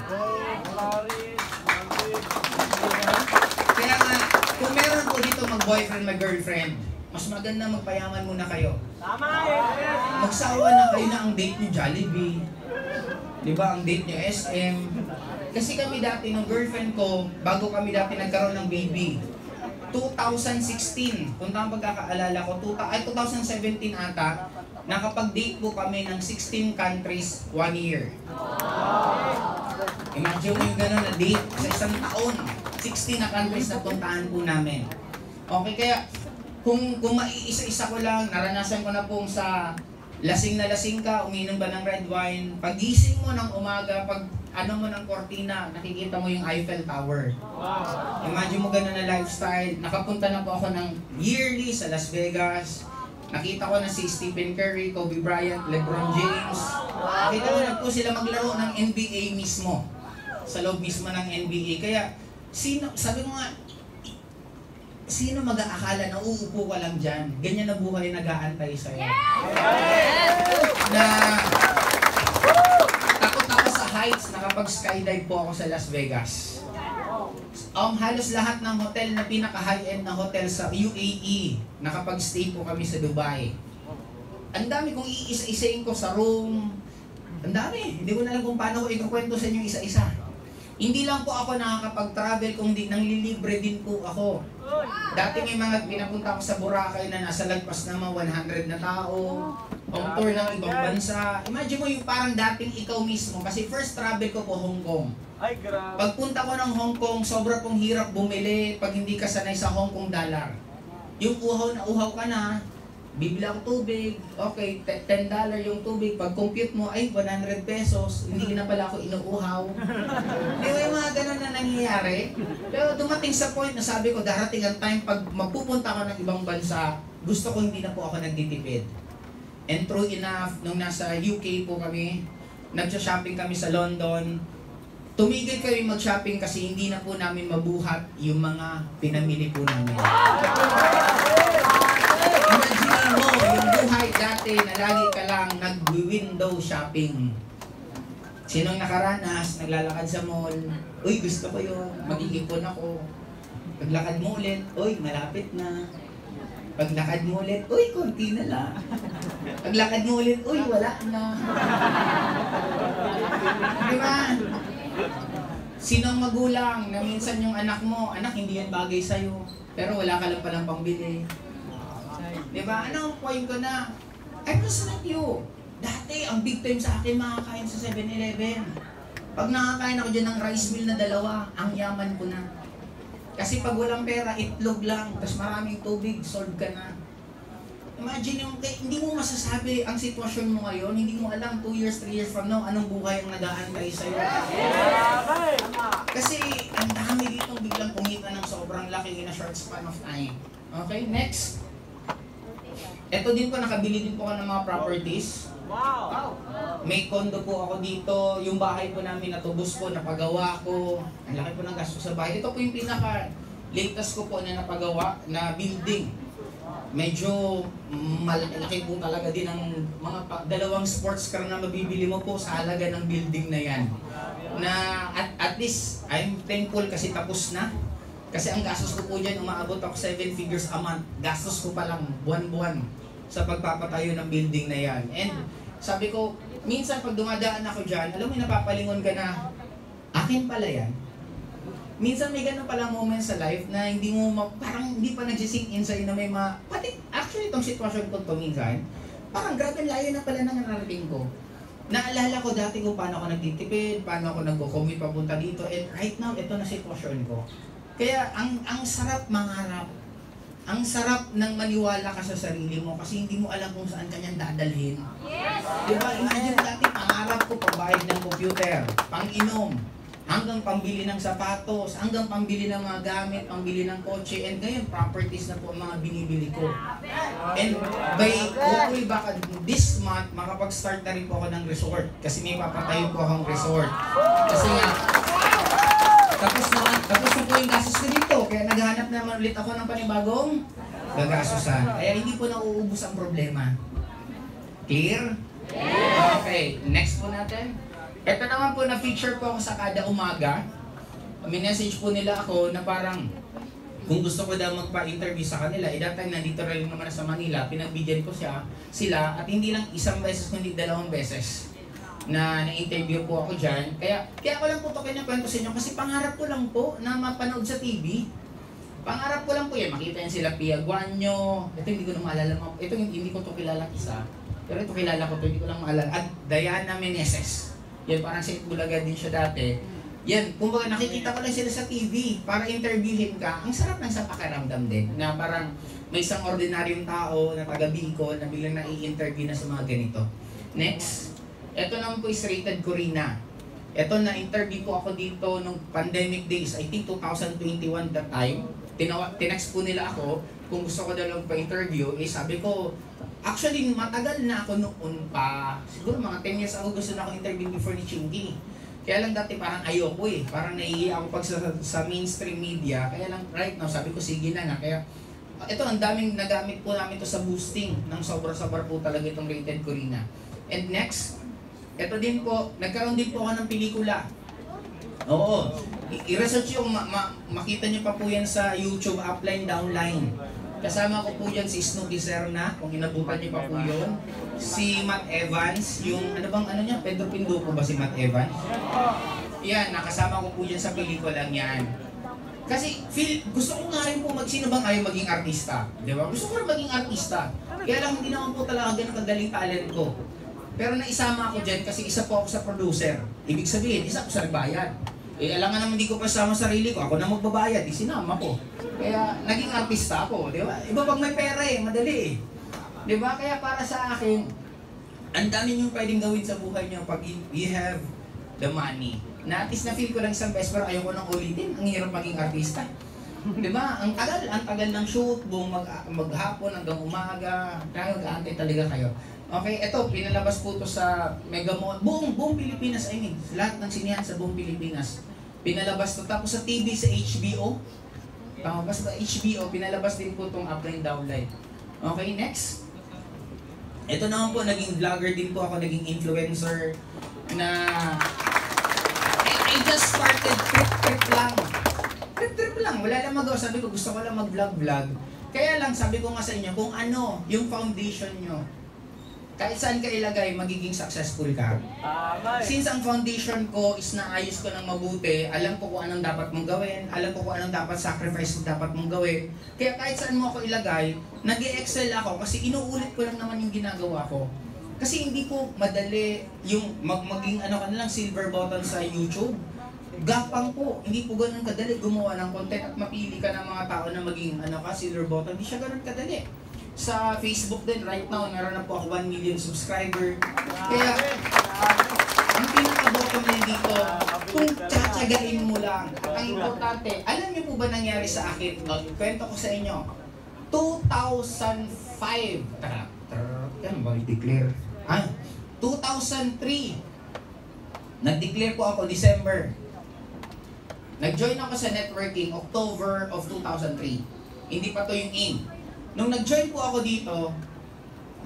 Kaya nga, kung meron po dito mag-boyfriend, mag-girlfriend, mas maganda magpayaman muna kayo. Magsawa na kayo na ang date niyo Jollibee. Di ba, ang date niyo SM. Kasi kami dati, ng girlfriend ko, bago kami dati nagkaroon ng baby, 2016, kung tama pagkakaalala ko, 2017 ata, nakapag-date po kami ng 16 countries 1 year. Imagine mo yung gano'n na date sa isang taon, 16 na countries na puntahan po namin. Okay, kaya kung maiisa-isa ko lang, naranasan ko na pong sa lasing na lasing ka, uminom ba ng red wine, pagising mo ng umaga, pag ano mo ng kortina, nakikita mo yung Eiffel Tower. Imagine mo ganun na lifestyle. Nakapunta na po ako ng yearly sa Las Vegas. Nakita ko na si Stephen Curry, Kobe Bryant, LeBron James. Nakita ko na po sila maglaro ng NBA mismo. Sa loob mismo ng NBA. Kaya, sabi mo nga, sino mag-aakala na uupo ka lang dyan? Ganyan na buhay nag-aantay sa'yo. Na takot ako sa heights, nakapag-skydive po ako sa Las Vegas. Halos lahat ng hotel na pinaka-high-end na hotel sa UAE, nakapag-stay po kami sa Dubai. Ang dami kong iisa-isain ko sa room. Ang dami. Hindi ko na alam kung paano ko ikukwento sa inyo isa-isa. Hindi lang po ako nakakapag-travel, kundi nanglilibre din po ako. Dati may mga pinapunta ko sa Boracay na nasa lagpas ng mga 100 na tao, on tour ng ibang bansa. Imagine mo yung parang dating ikaw mismo, kasi first travel ko po Hong Kong. Ay, grabe. Pagpunta ko ng Hong Kong, sobra pong hirap bumili pag hindi ka sanay sa Hong Kong dollar. Yung uhaw na uhaw ka na, bibili ako tubig, okay, $10 yung tubig. Pag compute mo, ay 100 pesos, hindi na pala ako inuuhaw. Di ba yung mga ganun na nangyayari? Pero dumating sa point na sabi ko, darating ang time pag magpupunta ako ng ibang bansa, gusto ko hindi na po ako nagtitipid. And true enough, nung nasa UK po kami, nag-shopping kami sa London, tumigil kami mag-shopping kasi hindi na po namin mabuhat yung mga pinamili po namin. Imagine mo, yung buhay dati na lagi ka lang nag-window shopping. Sinong nakaranas, naglalakad sa mall, uy, gusto ko yun, mag-iipon ako. Paglakad mo ulit, uy, malapit na. Paglakad mo ulit, uy, konti na lang. Paglakad mo ulit, uy, wala na. Diba? Sinong magulang na minsan yung anak mo, anak, hindi yan bagay sa'yo, pero wala ka lang palang pambili. Diba? Ano ang point ko na? I was like you. Dati, ang big time sa akin makakain sa 7-Eleven. Pag nakakain ako dyan ng rice meal na 2, ang yaman ko na. Kasi pag walang pera, itlog lang, tapos maraming tubig, solve ka na. Imagine yung, hindi mo masasabi ang sitwasyon mo ngayon, hindi mo alam 2 years, 3 years from now, anong buhay ang nag-aantay sa'yo. Kasi ang dami dito biglang kumita ng sobrang laki in a short span of time. Okay, next. Ito din po, nakabili din po ako ng mga properties. Wow! May condo po ako dito, yung bahay po namin natubos ko, napagawa ko. Ang laki po ng gasto sa bahay. Ito po yung pinaka-latest ko po na napagawa na building. Medyo malaki po talaga din ang mga 2 sports car na mabibili mo po sa halaga ng building na yan. Na at least, I'm thankful kasi tapos na. Kasi ang gastos ko po dyan, umaabot ako 7 figures a month. Gastos ko pa lang buwan-buwan sa pagpapatayo ng building na yan. And sabi ko, minsan pag dumadaan ako dyan, alam mo, napapalingon ka na, akin pala yan. Minsan may ganun palang moment sa life na hindi mo, parang hindi pa nagsisink in sa'yo na may pati actually itong sitwasyon ko to minsan, parang grabe layo na pala nang narating ko. Naalala ko dati kung paano ako nagtitipid, paano ako nag-commute papunta dito, and right now, ito na sitwasyon ko. Kaya ang sarap mangarap. ang sarap ng maniwala ka sa sarili mo kasi hindi mo alam kung saan kanyang dadalhin. Yes! Diba? Imagine dati, pangarap ko pagbayad ng computer, pang-inom, hanggang pambili ng sapatos, hanggang pambili ng mga gamit, pambili ng kotse, and ngayon, properties na po ang mga binibili ko. And by hopefully baka this month, makapag-start na rin po ako ng resort kasi may papatayo po akong resort. Kasi nga, tapos na po yung gastos ko dito, kaya naghahanap naman ulit ako ng panibagong gagastusan. Kaya hindi po nauubos ang problema. Clear? Okay, next po natin. Ito naman po, na-feature po ako sa kada umaga. May-message po nila ako na parang kung gusto ko daw magpa-interview sa kanila, that time nandito rin naman sa Manila, pinagbigyan ko sila at hindi lang isang beses kundi 2 beses na na-interview po ako dyan. Kaya ko lang po ito kinakwento sa inyo kasi pangarap ko lang po na mapanood sa TV. Pangarap ko lang po yan. Makita yan sila Pia Guanyo. Ito hindi ko na maalala. Ito hindi ko ito kilala isa. Pero ito kilala ko ito. Hindi ko lang maalala. At Diana Meneses. Yan, parang sa Itbulaga din siya dati. Yan, kumbaga nakikita ko lang sila sa TV para interviewin ka. Ang sarap lang sa pakiramdam din. Na parang may isang ordinaryong tao na taga Bicol na biglang nai-interview na sa mga ganito. Next. Ito naman po is Rated Corina. Ito na-interview po ako dito nung pandemic days. I think 2021 that time. Tinext po nila ako kung gusto ko daw lang pa-interview. Sabi ko, actually matagal na ako noon pa. Siguro mga 10 years ago gusto na ako interview before ni Chingy. Kaya lang dati parang ayoko eh. Parang naiiyak ako pag sa mainstream media. Kaya lang right now sabi ko sige na nga. Kaya ito ang daming nagamit po namin to sa boosting. Nang sobra-sobra po talaga itong Rated Corina. And next, ito din po, nagkaroon din po ako ng pelikula. Oo. I-research yung makita niyo pa po yan sa YouTube upline downline. Kasama ko po yan si Snooki Serna, kung inabutan niyo pa po yun. Si Matt Evans, yung ano bang ano niya, Pedro Pinduco ba si Matt Evans? Yan, nakasama ko po yan sa pelikulang yan. Kasi gusto ko nga rin po sino bang ayaw maging artista? Di ba? Gusto ko rin maging artista. Kaya lang hindi naman po talaga ganun kadaling talent ko. Pero naisama ako dyan kasi isa po ako sa producer. Ibig sabihin, isa ako sa nagbayad. Alam nga naman di ko pa sama sarili ko. Ako na magbabayad, sinama ko. Kaya naging artista ako, di ba? Iba pag may pera madali eh. Di ba? Kaya para sa akin, ang dami nyo pwedeng gawin sa buhay nyo pag you have the money. Na at least na-feel ko lang isang beses pero ayaw ko nang ulitin. Ang hirap maging artista. Di ba? Ang tagal ng shoot, buong maghapon hanggang umaga. Kaya mag-aantay talaga kayo. Okay, ito, pinalabas po ito sa Mega Mall. Buong Pilipinas, I mean. Lahat ng sinihan sa buong Pilipinas. Pinalabas ito. Tapos sa TV, sa HBO. Tama ba sa HBO, pinalabas din po itong upline downline. Okay, next. Ito naman po, naging vlogger din po ako, naging influencer na I just started trip lang. Trip lang, wala lang magawa. Sabi ko, gusto ko lang mag-vlog. Kaya lang, sabi ko nga sa inyo, kung ano yung foundation nyo, kahit saan ka ilagay, magiging successful ka. Since ang foundation ko is naayos ko ng mabuti, alam ko kung anong dapat mong gawin, alam ko kung anong dapat sacrifice dapat mong gawin. Kaya kahit saan mo ako ilagay, nag-e-excel ako kasi inuulit ko lang naman yung ginagawa ko. Kasi hindi po madali yung maging ano ka na lang, silver button sa YouTube. Gapang po, hindi po ganun kadali gumawa ng content at mapili ka ng mga tao na maging silver button. Hindi siya ganun kadali. Sa Facebook din, right now, meron na po ako 1 million subscriber. Kaya, ang pinaka-bottom line dito, kung tsatsagain mo lang, ang importante, alam niyo po ba nangyari sa akin? Kwento ko sa inyo, 2005, yan ba i-declare? 2003, nag-declare po ako December. Nag-join ako sa networking October of 2003. Hindi pa to yung aim. Nung nag-join po ako dito,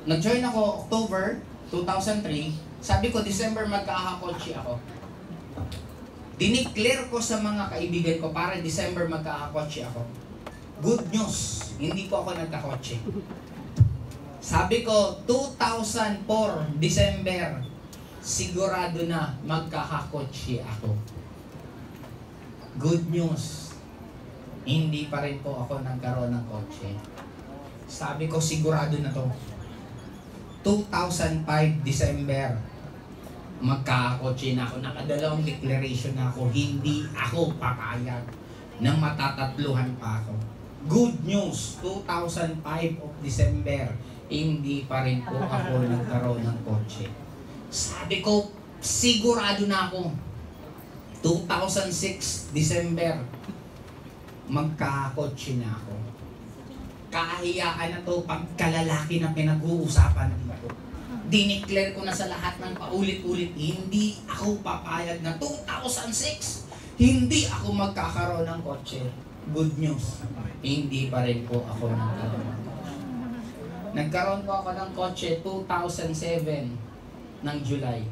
nag-join ako October 2003, sabi ko December magkakakotse ako. Dineclare ko sa mga kaibigan ko para December magkakakotse ako. Good news, hindi po ako nagkakotse. Sabi ko 2004 December, sigurado na magkakakotse ako. Good news, hindi pa rin po ako nagkaroon ng kotse. Sabi ko, sigurado na to. 2005 December, magkakakotse na ako. Nakadalawang declaration na ako, hindi ako papayag na matatatluhan pa ako. Good news, 2005 of December, hindi pa rin po ako nagkaroon ng kotse. Sabi ko, sigurado na ako, 2006 December, magkakotse na ako. Kahiyaan na to pagkalalaki na pinag-uusapan dito. Dineclare ko na sa lahat ng paulit-ulit, hindi ako papayag na 2006, hindi ako magkakaroon ng kotse. Good news, hindi pa rin po ako nagkaroon ng kotse. Nagkaroon po ako ng kotse 2007 ng July.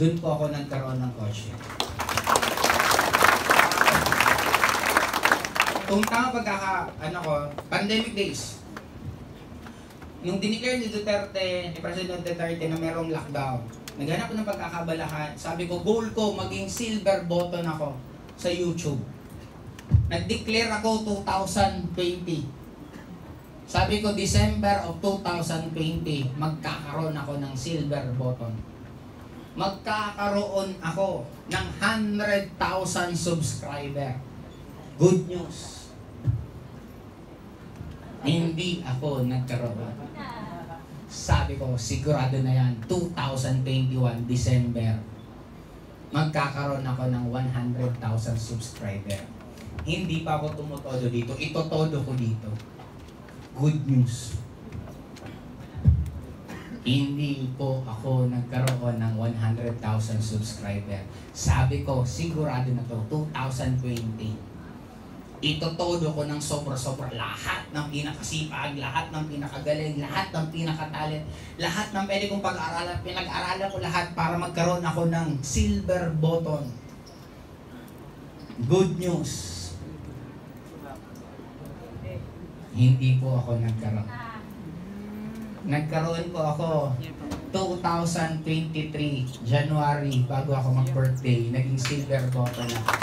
Doon po ako nagkaroon ng kotse. Kung tama pandemic days, nung dineclare ni Duterte, ni President Duterte na merong lockdown, naghanap ko ng pagkakabalahan. Sabi ko, goal ko, maging silver button ako sa YouTube. Nag-declare ako 2020. Sabi ko, December of 2020, magkakaroon ako ng silver button. Magkakaroon ako ng 100,000 subscriber. Good news. Hindi ako nagkaroon. Sabi ko, sigurado na yan, 2021, December, magkakaroon ako ng 100,000 subscriber. Hindi pa ako tumutodo dito. Itotodo ko dito. Good news. Hindi po ako nagkaroon ng 100,000 subscriber. Sabi ko, sigurado na to, 2020. Itotodo ko ng sobra-sobra lahat ng pinakasipag, lahat ng pinakagaling, lahat ng pinakatalent, lahat ng pwede kong pag-aralan, pinag-aralan ko lahat para magkaroon ako ng silver button. Good news. Hindi po ako nagkaroon. Nagkaroon po ako 2023, January, bago ako mag-birthday, naging silver button ako.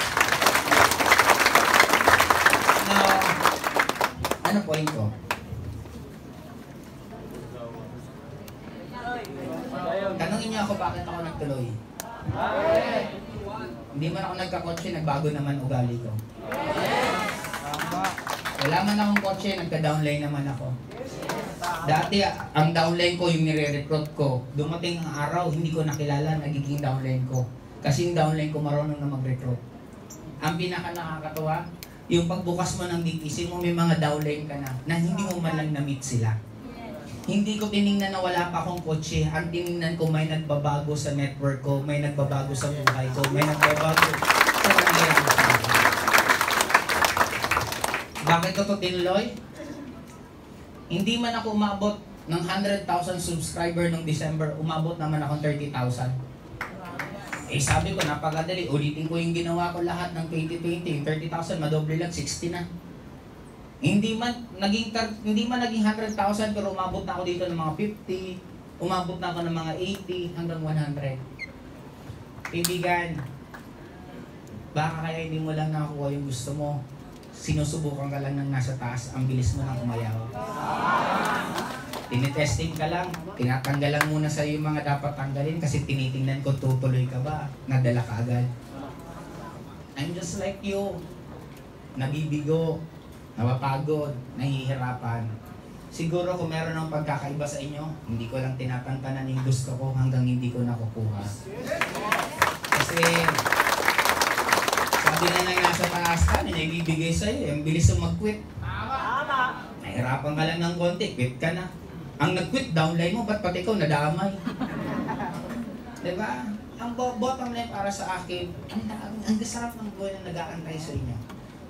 Now, ano point ko? Tanungin niyo ako bakit ako nagtuloy. Hindi man ako nagka-kotse, nagbago naman ugali ko. Wala man akong kotse, nagka-downline naman ako. Dati, ang downline ko, yung nire-recruit ko, dumating ang araw, hindi ko nakilala, nagiging downline ko. Kasi yung downline ko marunong na mag-recruit. Ang pinaka nakakatawa, yung pagbukas mo ng DTC mo, may mga downline ka na hindi mo man lang na-meet sila. Hindi ko tiningnan na wala pa akong kotse. Ang tiningnan ko, may nagbabago sa network ko, may nagbabago sa buhay ko, may nagbabago sa nangyayari sa akin. Bakit ko ito tinuloy? Hindi man ako umabot ng 100,000 subscriber noong December, umabot naman akong 30,000. Eh sabi ko, napakadali. Ulitin ko yung ginawa ko lahat ng 2020. Yung 30,000, madoble lang, 60 na. Hindi man naging 100,000, pero umabot na ako dito ng mga 50. Umabot na ako ng mga 80 hanggang 100. Kaibigan, baka kaya hindi mo lang nakuha yung gusto mo. Sinusubukan ka lang ng nasa taas, ang bilis mo nang umayaw. Tinitesting ka lang, tinatanggalan muna sa yung mga dapat tanggalin kasi tinitingnan ko tutuloy ka ba, nadala ka agad. I'm just like you, nabibigo, napapagod, nahihirapan. Siguro kung meron ng pagkakaiba sa inyo, hindi ko lang tinatantanan yung gusto ko hanggang hindi ko nakukuha. Kasi sabi na nang nasa taas ka, nagbibigay sa'yo, ang bilis mo mag-quit. Nahirapan ka lang ng konti, quit ka na. Ang nag-quit, downline mo, ba't pati ikaw nadamay? Diba? Ang bottom line para sa akin, ang sarap ng buhay na nag-aantay sa inyo.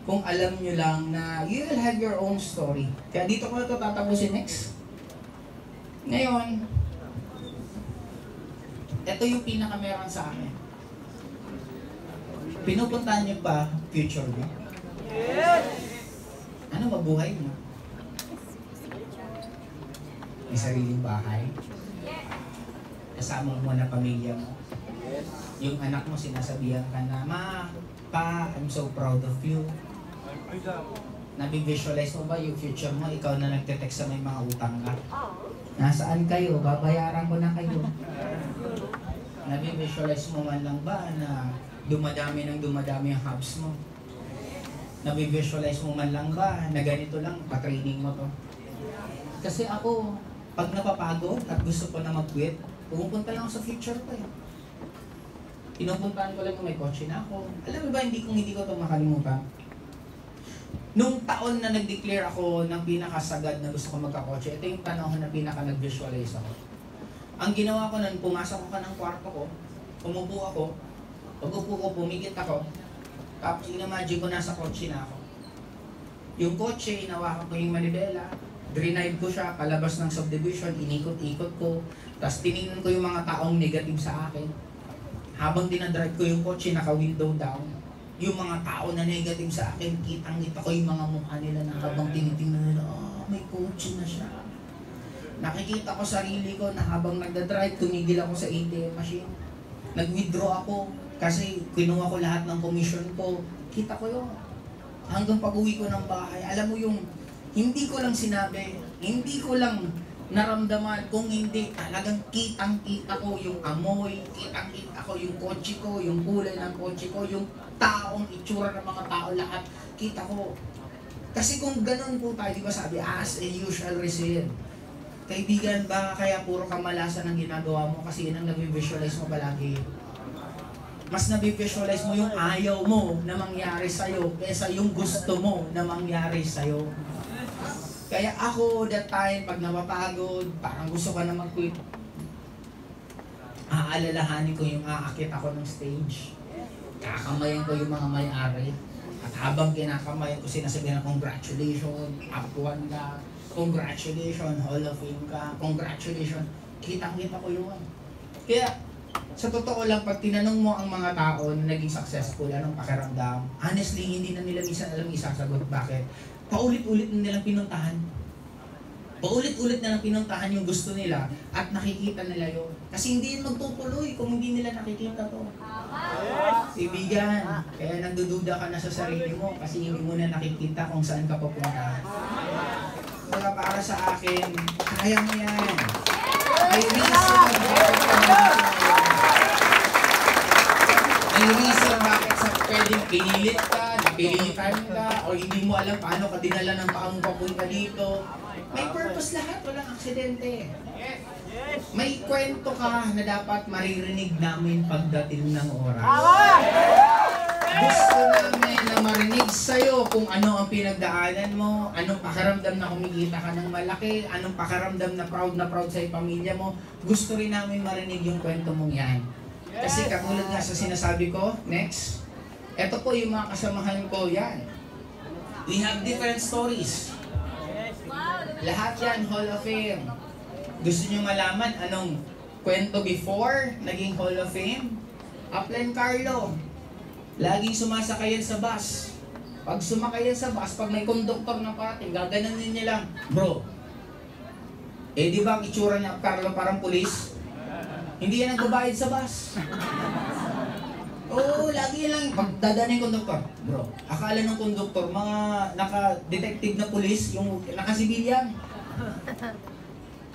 Kung alam nyo lang na you will have your own story. Kaya dito ko na ito tatapusin next. Ngayon, ito yung pinaka-meron sa akin. Pinupuntahan nyo ba future nyo? Ano mabuhay mo? May sariling bahay? Kasama mo na pamilya mo? Yung anak mo sinasabihan ka na, Ma, Pa, I'm so proud of you. Nabivisualize mo ba yung future mo? Ikaw na nagte-text sa may mga utang ka. Nasaan kayo? Babayaran ko na kayo. Nabivisualize mo man lang ba na dumadami ang hubs mo? Nabi-visualize mo man lang ba na ganito lang, pa-training mo to? Kasi ako, pag napapagod at gusto ko na mag-quit, pumupunta lang ako sa future ko eh. Pinupuntahan ko lang yung may kotse na ako. Alam mo ba, hindi ko ito makalimutan. Nung taon na nag-declare ako ng pinakasagad na gusto ko magkakotse, ito yung panahon na pinaka-nag-visualize ako. Ang ginawa ko nun, pumasok ako ng kwarto ko, umupo ako, pag-upo ko, pumigit ako, tapos in-imagine ko nasa kotse na ako. Yung kotse, inawakan ko yung manibela, drive ko siya, palabas ng subdivision, inikot-ikot ko, tapos tinignan ko yung mga taong negative sa akin. Habang dinadrive ko yung kotse, naka-window down, yung mga tao na negative sa akin, kitang-kita ko yung mga mukha nila na habang tinitingnan nila, may kotse na siya. Nakikita ko sarili ko na habang nagdadrive, tumigil ako sa ATM machine. Nag-withdraw ako kasi kinuha ko lahat ng commission ko. Kita ko yun. Hanggang pag-uwi ko ng bahay, alam mo yung hindi ko lang sinabi, hindi ko lang naramdaman, kung hindi talagang kitang-kita ko yung amoy, kitang-kita ko yung kotse ko, yung kulay ng kotse ko, yung taong itsura ng mga tao, lahat, kita ko. Kasi kung ganun po tayo, di ba sabi, as and you shall receive. Kaibigan, ba kaya puro kamalasan ang ginagawa mo kasi yun ang nabivisualize mo palagi. Mas nabivisualize mo yung ayaw mo na mangyari sa'yo kaysa yung gusto mo na mangyari sa'yo. Kaya ako, that time, pag napapagod, parang gusto ko na mag-quit, aalalahanin ko yung aakit ako ng stage. Kakamayan ko yung mga may-ari. At habang kinakamayan ko, sinasabihan na congratulations, up one ka, congratulations, Hall of Fame ka, congratulations. Kitang-kita ko yun. Kaya, sa totoo lang, pag tinanong mo ang mga tao na naging successful, anong pakiramdam, honestly, hindi na nila minsan alam isasagot. Bakit? Paulit-ulit na nilang pinuntahan. Paulit-ulit na lang pinuntahan yung gusto nila at nakikita nila yun. Kasi hindi yun magtutuloy kung hindi nila nakikita to. Ibigan, kaya nagdududa ka na sa sarili mo kasi hindi mo na nakikita kung saan ka papunta. Kaya para sa akin, kaya mo yan. May reason may reason bakit sa pwedeng pinilit ka, napilitan ka, o hindi mo alam paano ka dinala ng paa mo papunta dito. May purpose lahat, walang aksidente. May kwento ka na dapat maririnig namin pagdating ng oras. Gusto namin na marinig sa'yo kung ano ang pinagdaanan mo, anong pakiramdam na kumikita ka ng malaki, anong pakiramdam na proud sa pamilya mo. Gusto rin namin marinig yung kwento mong yan. Kasi katulad nga sa sinasabi ko, next, eto po yung mga kasamahan ko, yan. We have different stories. Lahat yan, Hall of Fame. Gusto nyo malaman anong kwento before naging Hall of Fame? Upline Carlo. Laging sumasakayan sa bus. Pag sumakayan sa bus, pag may konduktor na parating, gaganan niya lang, bro. Eh di ba ang itsura niya, Carlo, parang pulis? Hindi yan nagbabayad sa bus. Oo, lagi lang. Pag dadaan yung konduktor, bro, akala ng konduktor, mga naka-detective na pulis, yung naka-sibilyan.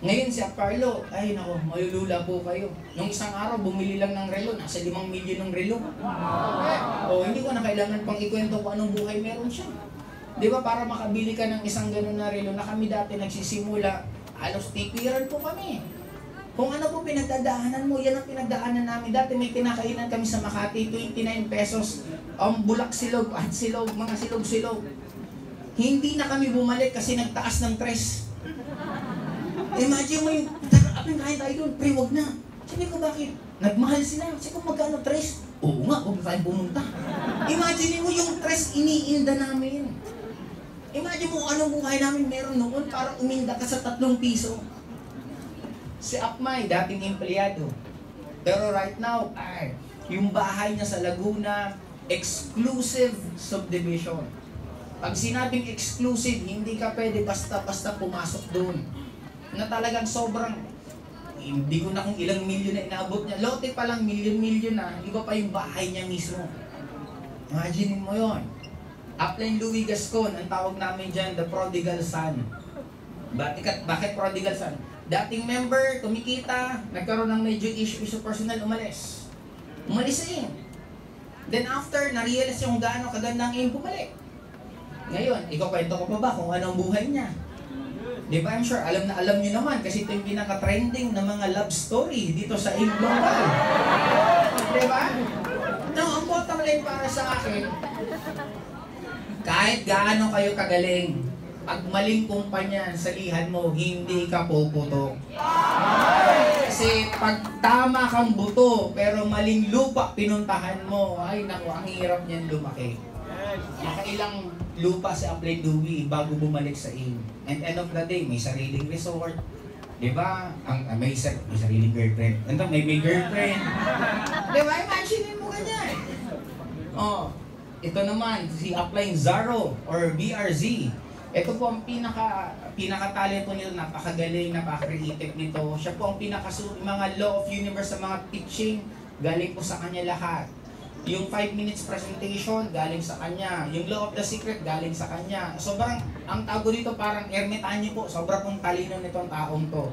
Ngayon si Carlo, ay nako, malulula po kayo. Nung isang araw, bumili lang ng relo, nasa 5 milyon ng relo. O, hindi ko na kailangan pang ikwento kung anong buhay meron siya. Di ba, para makabili ka ng isang ganun na relo, na kami dati nagsisimula, halos tipiran po kami. Kung ano po pinagdadaanan mo, yan ang pinagdaanan namin. Dati may kinakainan kami sa Makati, 29 pesos, bulak silog, at silog, mga silog-silog. Hindi na kami bumalik kasi nagtaas ng tres. Imagine mo yung, apin kain tayo doon, pre, wag na. Sabi ko, bakit? Nagmahal sila. Sabi ko, magkano tres? Oo nga, huwag na tayo pumunta. Imagine mo yung tres iniinda namin. Imagine mo anong buhay namin meron noon, parang uminda ka sa 3 piso. Si Akmay, dating empleyado. Pero right now, yung bahay niya sa Laguna, exclusive subdivision. Pag sinabing exclusive, hindi ka pwede basta-basta pumasok doon. Na talagang sobrang, hindi ko na kung ilang milyon na inaabot niya. Lote pa lang, milyon-milyon na, iba pa yung bahay niya mismo. Imagine mo yon. Upline Louis Gascon, ang tawag namin dyan, the prodigal son. Bakit prodigal son? Dating member, kumikita, nagkaroon ng medyo issue sa personal, umalis. Umalis na yun. Then after, na-realize yung gaano kagandang yung bumalik. Ngayon, ikukwento ko pa ba kung ano ang buhay niya? Di ba? I'm sure, alam na alam niyo naman kasi ito yung pinaka-trending na mga love story dito sa AIM Global. Di ba? No, ang bottom line para sa akin, kahit gaano kayo kagaling, pag maling kumpanya sa lihan mo, hindi ka puputok. Kasi pag tama kang buto, pero maling lupa pinuntahan mo, ay naku, ang hirap niyan lumaki. Nakailang lupa si Aplay Dewey bago bumalik sa AIM. And end of the day, may sariling resort. Diba? May sariling girlfriend. May girlfriend. Diba? Imagine mo ganyan. Oh, ito naman, si Upline Zaro or BRZ. Ito po ang pinaka-talent po nito, napakagaling, napaka-creative nito. Siya po ang mga law of universe sa mga teaching, galing po sa kanya lahat. Yung 5 minutes presentation, galing sa kanya. Yung law of the secret, galing sa kanya. Sobrang, ang tago dito parang ermitanyo po, sobrang pong talino nitong taong to.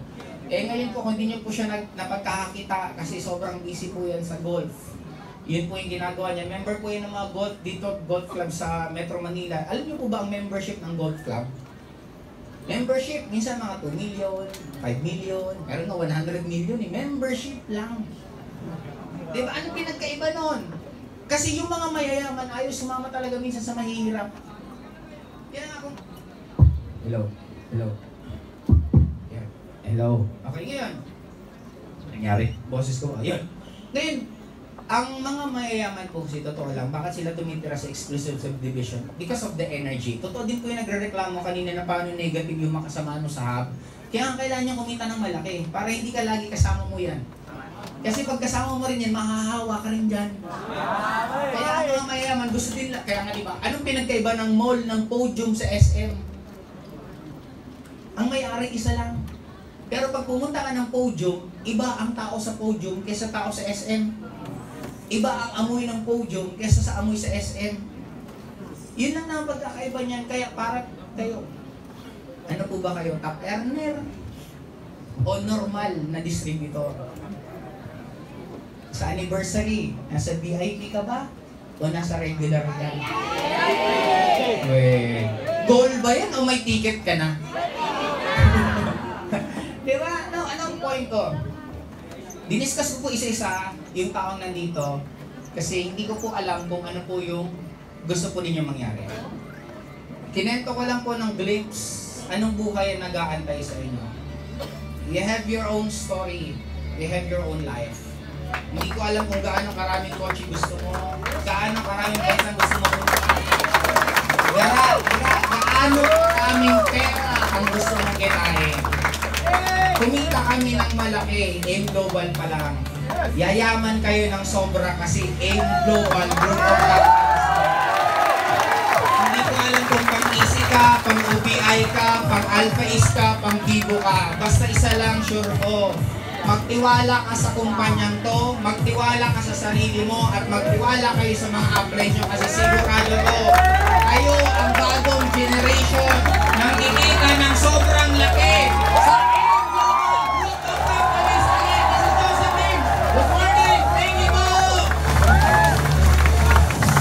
Eh ngayon po, kung hindi nyo po siya napagkakakita kasi sobrang busy po yan sa golf. Yun po yung ginagawa niya. Member po yan ng mga golf dito, golf club sa Metro Manila. Alam niyo po ba ang membership ng golf club? Membership, minsan mga 2 million, 5 million, meron na 100 million eh. Membership lang. Diba? Ano pinagkaiba nun? Kasi yung mga mayayaman, ayaw sumama talaga minsan sa mahihirap. Yan ako. Hello. Hello. Yeah. Hello. Okay, ngayon. Nangyari. Boses ko. Ayun. Ngayon, ang mga mayayaman po kasi totoo lang, bakit sila tumitira sa exclusive subdivision? Because of the energy. Totoo din po yung nagre-reklamo kanina na paano negative yung makasama mo sa hub. Kaya kailangan niya kumita ng malaki para hindi ka lagi kasama mo yan. Kasi pag kasama mo rin yan, mahahawa ka rin dyan. Kaya ang mga mayayaman, gusto din lang. Kaya nga diba, anong pinagkaiba ng mall, ng podium sa SM? Ang may-ari isa lang. Pero pag pumunta ka ng podium, iba ang tao sa podium kaysa tao sa SM. Iba ang amoy ng podium kaysa sa amoy sa SM. Yun lang na ang pagkakaiba niyan. Kaya para kayo, ano po ba kayo? Top earner? O normal na distributor? Sa anniversary, nasa VIP ka ba? O nasa regular ka? Gold ba yan o may ticket ka na? Diba? No, anong point ko? Diniscuss ko po isa-isa yung taong nandito kasi hindi ko po alam kung ano po yung gusto po ninyo mangyari. Kinento ko lang po ng glimpse anong buhay ang nag-aantay sa inyo. You have your own story. You have your own life. Hindi ko alam kung gaano karaming kotse gusto mo, gaano karaming pera gusto mo gaano karaming pera ang gusto mong kitain. Kumita kami ng malaki, AIM Global pa lang. Yayaman kayo ng sobra kasi AIM Global Group of Companies. Hindi ko alam kung pang-easy ka, pang-UBI ka, pang-Alpha East ka, pang-Vivo ka. Basta isa lang, sure ko. Magtiwala ka sa kumpanyang to, magtiwala ka sa sarili mo, at magtiwala kayo sa mga upline nyo kasi sigurado to, kayo